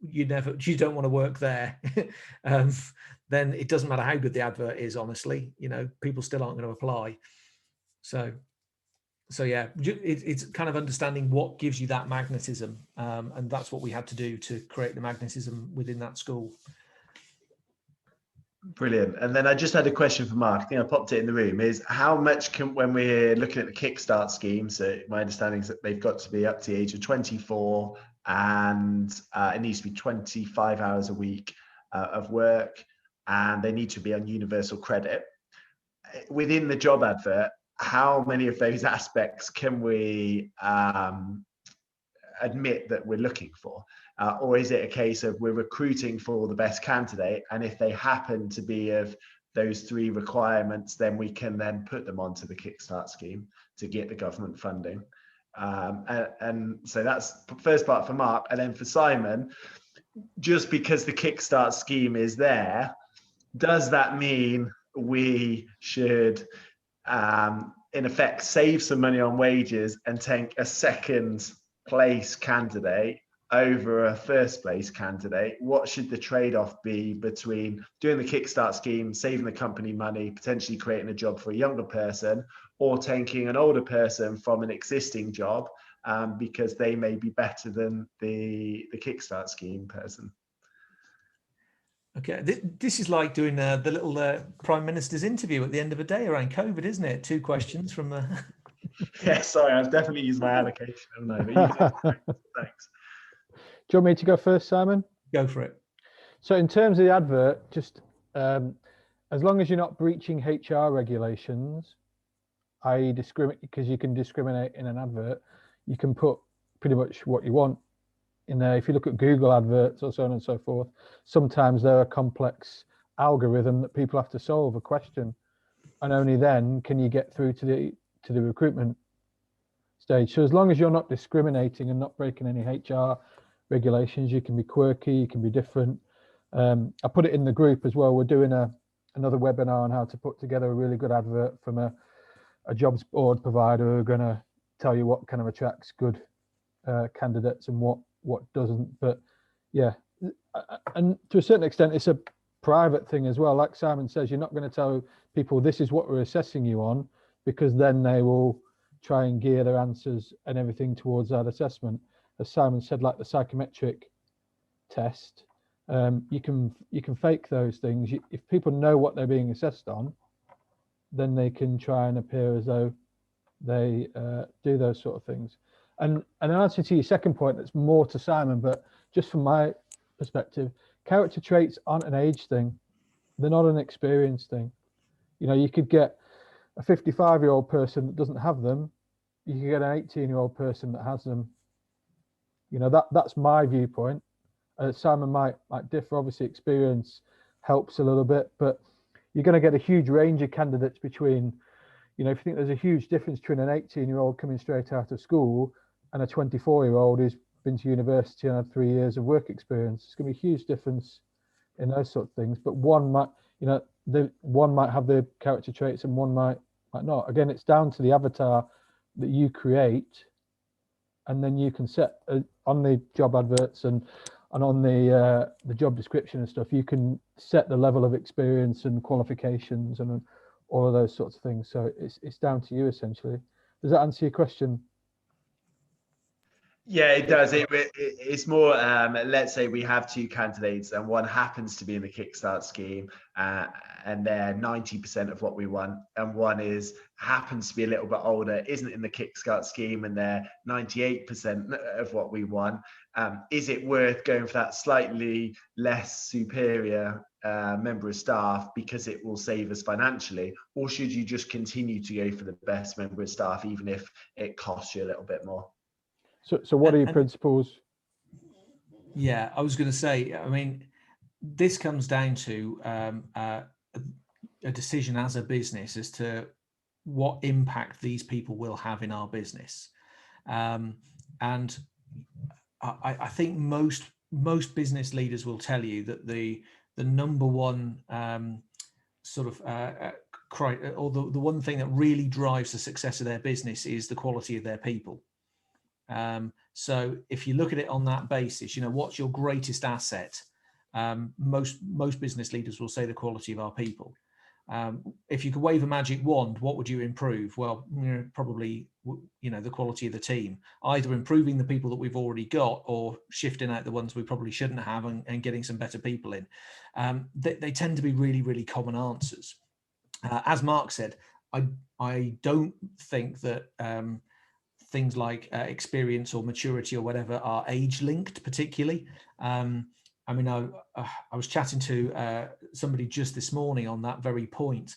you don't want to work there, then it doesn't matter how good the advert is. Honestly, people still aren't going to apply. So yeah, it's kind of understanding what gives you that magnetism, and that's what we had to do to create the magnetism within that school. Brilliant. And then I just had a question for Mark. I think I popped it in the room. Is how much when we're looking at the Kickstart scheme? So my understanding is that they've got to be up to the age of 24, and it needs to be 25 hours a week of work, and they need to be on universal credit. Within the job advert, how many of those aspects can we admit that we're looking for? Or is it a case of we're recruiting for the best candidate, and if they happen to be of those 3 requirements, then we can then put them onto the Kickstart scheme to get the government funding? And so that's the first part for Mark. And then for Simon, just because the Kickstart scheme is there, does that mean we should in effect save some money on wages and take a second place candidate over a first place candidate? What should the trade-off be between doing the Kickstart scheme, saving the company money, potentially creating a job for a younger person, or taking an older person from an existing job because they may be better than the Kickstart scheme person? Okay, this is like doing the little Prime Minister's interview at the end of a day around COVID, isn't it? 2 questions from the... Yeah, sorry, I've definitely used my allocation, haven't I? Thanks. Do you want me to go first, Simon? Go for it. So in terms of the advert, just as long as you're not breaching HR regulations, i.e. discriminate, because you can discriminate in an advert, you can put pretty much what you want in there. If you look at Google adverts or so on and so forth, sometimes they're a complex algorithm that people have to solve a question, and only then can you get through to the recruitment stage. So as long as you're not discriminating and not breaking any HR regulations, you can be quirky, you can be different. I put it in the group as well. We're doing another webinar on how to put together a really good advert from a jobs board provider who are going to tell you what kind of attracts good candidates and what doesn't. But yeah, and to a certain extent it's a private thing as well. Like Simon says, you're not going to tell people this is what we're assessing you on, because then they will try and gear their answers and everything towards that assessment. As Simon said, like the psychometric test, you can fake those things. If people know what they're being assessed on, then they can try and appear as though they do those sort of things. And in answer to your second point, that's more to Simon, but just from my perspective, character traits aren't an age thing. They're not an experience thing. You know, you could get a 55-year-old person that doesn't have them. You could get an 18-year-old person that has them. You know, that's my viewpoint. Simon might differ. Obviously, experience helps a little bit, but you're going to get a huge range of candidates between, you know, if you think there's a huge difference between an 18-year-old coming straight out of school and a 24-year-old who's been to university and had 3 years of work experience, it's going to be a huge difference in those sort of things. But one might, you know, one might have the character traits and one might not. Again, it's down to the avatar that you create, and then you can set on the job adverts and on the job description and stuff, you can set the level of experience and qualifications and all of those sorts of things. So it's down to you essentially. Does that answer your question? Yeah, it does. It's more, let's say we have two candidates and one happens to be in the Kickstart scheme and they're 90% of what we want, and one happens to be a little bit older, isn't in the Kickstart scheme, and they're 98% of what we want. Is it worth going for that slightly less superior member of staff because it will save us financially, or should you just continue to go for the best member of staff even if it costs you a little bit more? So what are your principles? Yeah, I was going to say, I mean, this comes down to a decision as a business as to what impact these people will have in our business. And I think most business leaders will tell you that the number one or the one thing that really drives the success of their business is the quality of their people. So if you look at it on that basis, you know, what's your greatest asset? Most business leaders will say the quality of our people. If you could wave a magic wand, what would you improve? Well, you know, probably, you know, the quality of the team, either improving the people that we've already got or shifting out the ones we probably shouldn't have and getting some better people in. They tend to be really, really common answers. As Mark said, I don't think that things like experience or maturity or whatever are age linked particularly. I mean, I was chatting to somebody just this morning on that very point.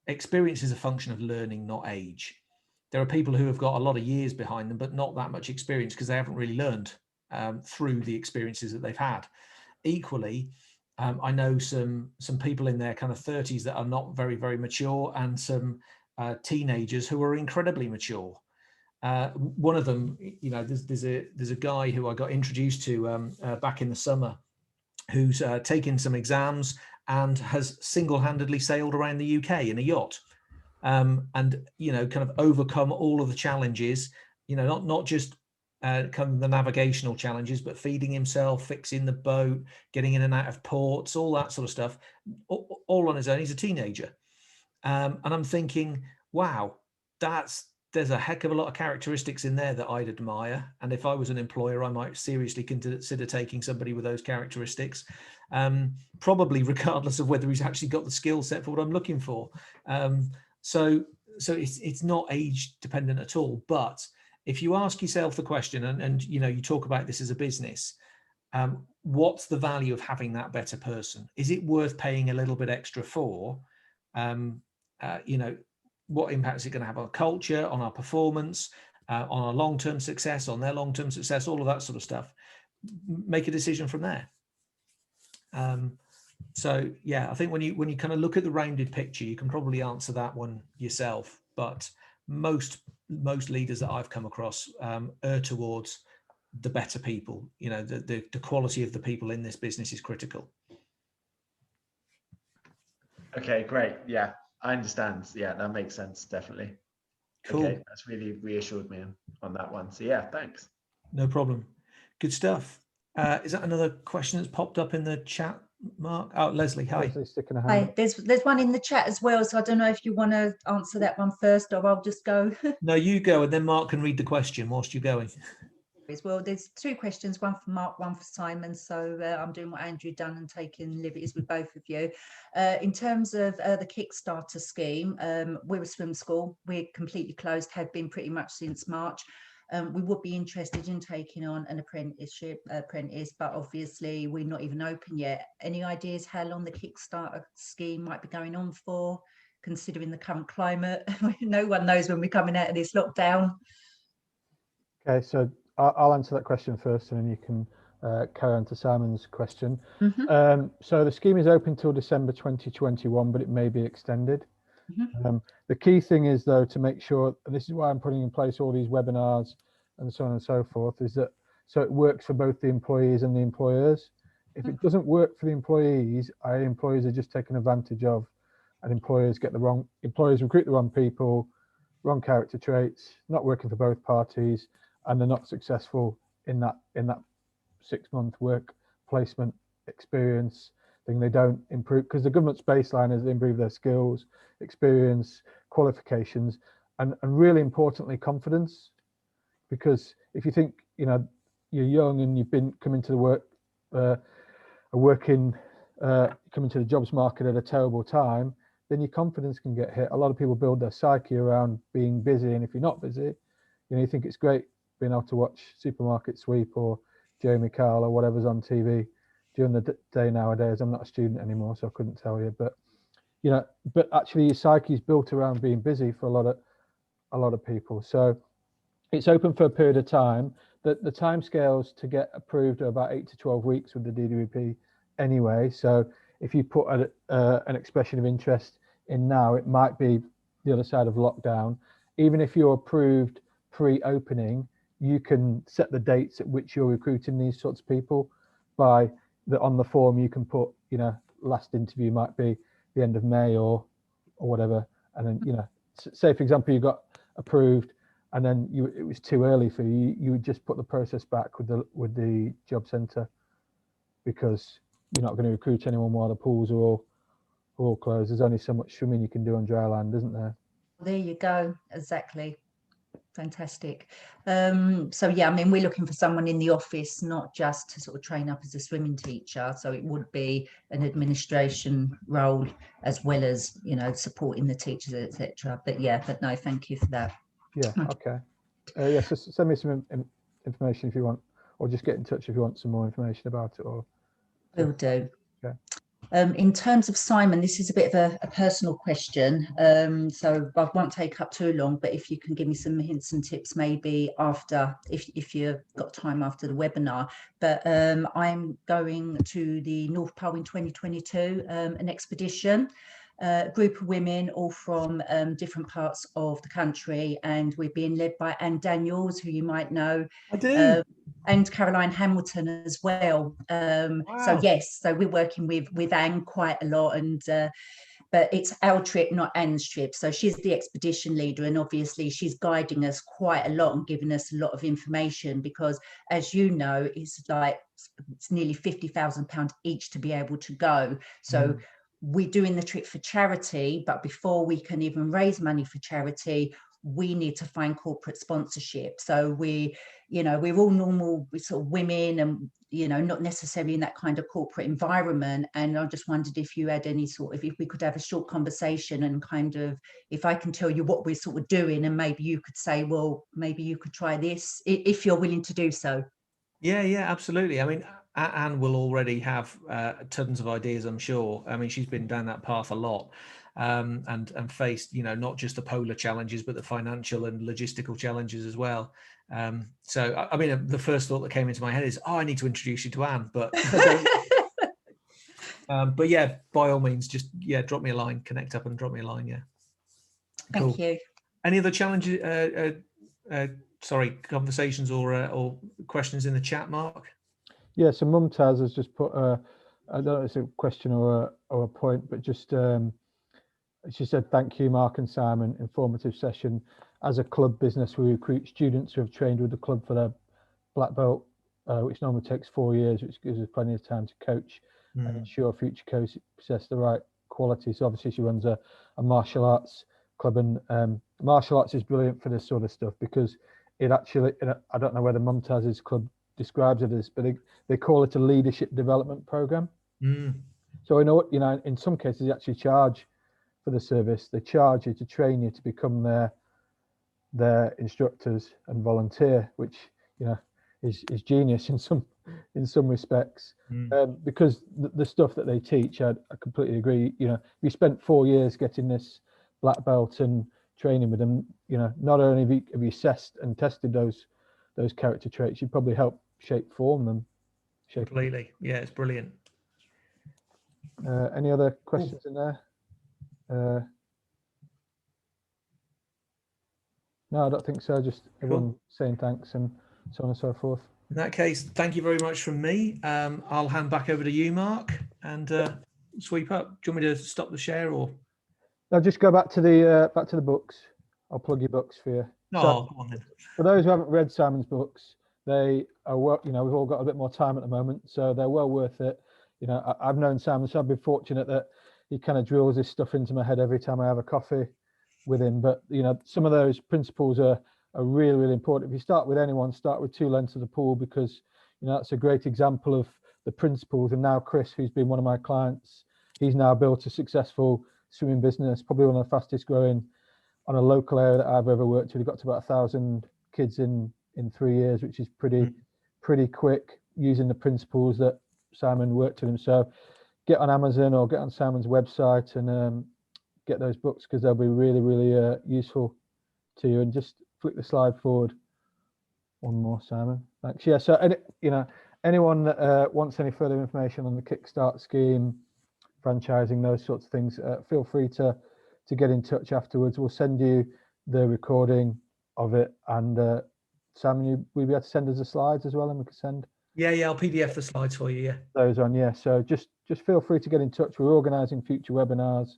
Experience is a function of learning, not age. There are people who have got a lot of years behind them, but not that much experience because they haven't really learned through the experiences that they've had. Equally, I know some people in their kind of 30s that are not very, very mature, and some teenagers who are incredibly mature. One of them, you know, there's a guy who I got introduced to back in the summer, who's taken some exams and has single-handedly sailed around the UK in a yacht, and you know, kind of overcome all of the challenges. You know, not just kind of the navigational challenges, but feeding himself, fixing the boat, getting in and out of ports, all that sort of stuff, all on his own. He's a teenager. And I'm thinking, wow, there's a heck of a lot of characteristics in there that I'd admire. And if I was an employer, I might seriously consider taking somebody with those characteristics, probably regardless of whether he's actually got the skill set for what I'm looking for. So it's not age dependent at all. But if you ask yourself the question, and you know, you talk about this as a business, what's the value of having that better person? Is it worth paying a little bit extra for? You know, what impact is it going to have on culture, on our performance, on our long-term success, on their long-term success, all of that sort of stuff? Make a decision from there. So yeah, I think when you kind of look at the rounded picture, you can probably answer that one yourself. But most leaders that I've come across err towards the better people. You know, the quality of the people in this business is critical. Okay, great. Yeah, I understand. Yeah, that makes sense. Definitely. Cool. Okay, that's really reassured me on that one. So yeah, thanks. No problem. Good stuff. Is that another question that's popped up in the chat, Mark? Oh, Leslie, hi. Leslie's sticking a hand Hi, up. there's one in the chat as well, so I don't know if you want to answer that one first, or I'll just go. No, you go, and then Mark can read the question whilst you're going. Well, there's two questions, one for Mark, one for Simon. So I'm doing what Andrew done and taking liberties with both of you. In terms of the Kickstarter scheme, we're a swim school. We're completely closed, have been pretty much since March. We would be interested in taking on an apprentice, but obviously we're not even open yet. Any ideas how long the Kickstarter scheme might be going on for, considering the current climate? No one knows when we're coming out of this lockdown. Okay, so I'll answer that question first, and then you can carry on to Simon's question. So the scheme is open till December 2021, but it may be extended. The key thing is, though, to make sure, and this is why I'm putting in place all these webinars and so on and so forth, is that so it works for both the employees and the employers. If it doesn't work for the employees, employees are just taken advantage of, and employers recruit the wrong people, wrong character traits, not working for both parties, and they're not successful in that 6-month work placement experience thing. They don't improve, because the government's baseline is they improve their skills, experience, qualifications, and really importantly, confidence. Because if you think, you know, you're young and you've been coming to the coming to the jobs market at a terrible time, then your confidence can get hit. A lot of people build their psyche around being busy, and if you're not busy, you know, you think it's great being able to watch Supermarket Sweep or Jamie Carl or whatever's on TV during the day nowadays. I'm not a student anymore, so I couldn't tell you, but you know, but actually your psyche is built around being busy for a lot of people. So it's open for a period of time. The timescales to get approved are about 8 to 12 weeks with the DWP anyway. So if you put an expression of interest in now, it might be the other side of lockdown. Even if you're approved pre-opening, you can set the dates at which you're recruiting these sorts of people by on the form. You can put, you know, last interview might be the end of May or whatever, and then, you know, say for example you got approved and then it was too early for you, you would just put the process back with the job centre, because you're not going to recruit anyone while the pools are all closed. There's only so much swimming you can do on dry land, isn't there? There you go, exactly. Fantastic. So yeah, I mean, we're looking for someone in the office, not just to sort of train up as a swimming teacher. So it would be an administration role as well as, you know, supporting the teachers, etc. But yeah, but no, thank you for that. Yeah. Okay. Yeah. So send me some information if you want, or just get in touch if you want some more information about it. Or will do. Okay. In terms of Simon, this is a bit of a personal question, so I won't take up too long, but if you can give me some hints and tips maybe after, if you've got time after the webinar. But I'm going to the North Pole in 2022, an expedition, a group of women all from different parts of the country, and we're being led by Anne Daniels, who you might know. I do. And Caroline Hamilton as well. Wow. So yes, so we're working with Anne quite a lot, and but it's our trip, not Anne's trip. So she's the expedition leader, and obviously she's guiding us quite a lot and giving us a lot of information, because as you know, it's nearly £50,000 each to be able to go. So we're doing the trip for charity, but before we can even raise money for charity, we need to find corporate sponsorship. So we're all normal sort of women, and, you know, not necessarily in that kind of corporate environment. And I just wondered if you had any sort of, if we could have a short conversation and kind of, if I can tell you what we're sort of doing, and maybe you could say, well, maybe you could try this, if you're willing to do so. Yeah, absolutely. I mean, Anne will already have tons of ideas, I'm sure. I mean, she's been down that path a lot, and faced, you know, not just the polar challenges, but the financial and logistical challenges as well. So, I mean, the first thought that came into my head is, I need to introduce you to Anne, but but yeah, by all means, just drop me a line, connect up and drop me a line. Yeah. Thank you. Any other challenges? Conversations or questions in the chat, Mark? Yeah, so Mumtaz has just put I don't know if it's a question or a point, but just she said, thank you, Mark and Simon, informative session. As a club business, we recruit students who have trained with the club for their black belt, which normally takes 4 years, which gives us plenty of time to coach and ensure future coaches possess the right quality. So obviously she runs a martial arts club, and martial arts is brilliant for this sort of stuff, because it actually, I don't know whether Mumtaz's club describes it as, but they call it a leadership development program. So I know, you know, in some cases they actually charge for the service. They charge you to train you to become their their instructors and volunteer, which is genius in some respects. Because the stuff that they teach, I completely agree. We spent 4 years getting this black belt and training with them. Not only have you assessed and tested those character traits, you probably helped form them. Completely. Yeah, it's brilliant. Any other questions in there? No, I don't think so. Just everyone saying thanks and so on and so forth. In that case, thank you very much from me. I'll hand back over to you, Mark, and sweep up. Do you want me to stop the share or? No, just go back to the books. I'll plug your books for you. Oh, come on then. For those who haven't read Simon's books, they are we've all got a bit more time at the moment, so they're well worth it. I've known Simon, so I've been fortunate that he kind of drills this stuff into my head every time I have a coffee with him. But some of those principles are really, really important. If you start with anyone, start with 2 lengths of the pool, because that's a great example of the principles. And now Chris, who's been one of my clients, he's now built a successful swimming business, probably one of the fastest growing on a local area that I've ever worked with. He got to about 1,000 kids in 3 years, which is pretty quick, using the principles that Simon worked with him. So get on Amazon or get on Simon's website and get those books, because they'll be really, really useful to you. And just flick the slide forward one more, Simon. Thanks. Yeah, so anyone that wants any further information on the Kickstart scheme, franchising, those sorts of things, feel free to get in touch afterwards. We'll send you the recording of it, and Simon, we'll be able to send us the slides as well, and we can send. Yeah, I'll PDF the slides for you. Yeah, those on. Yeah, so just feel free to get in touch. We're organising future webinars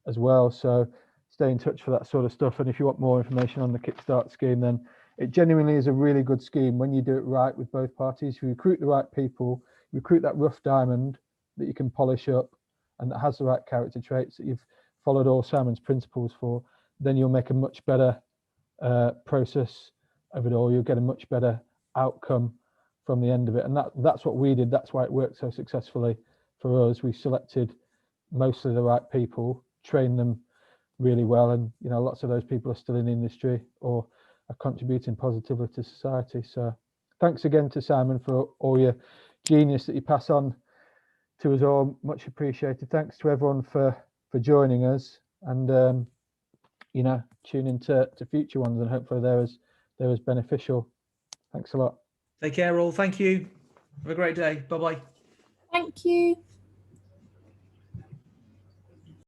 as well, so stay in touch for that sort of stuff. And if you want more information on the Kickstart scheme, then it genuinely is a really good scheme when you do it right with both parties. You recruit the right people, recruit that rough diamond that you can polish up and that has the right character traits that you've followed all Simon's principles for, then you'll make a much better process of it all. You'll get a much better outcome from the end of it. And that's what we did. That's why it worked so successfully for us. We selected mostly the right people, trained them really well, and lots of those people are still in the industry or are contributing positively to society. So thanks again to Simon for all your genius that you pass on to us all. Much appreciated. Thanks to everyone for joining us, and tune into future ones, and hopefully they was beneficial. Thanks a lot. Take care all. Thank you. Have a great day. Bye-bye. Thank you.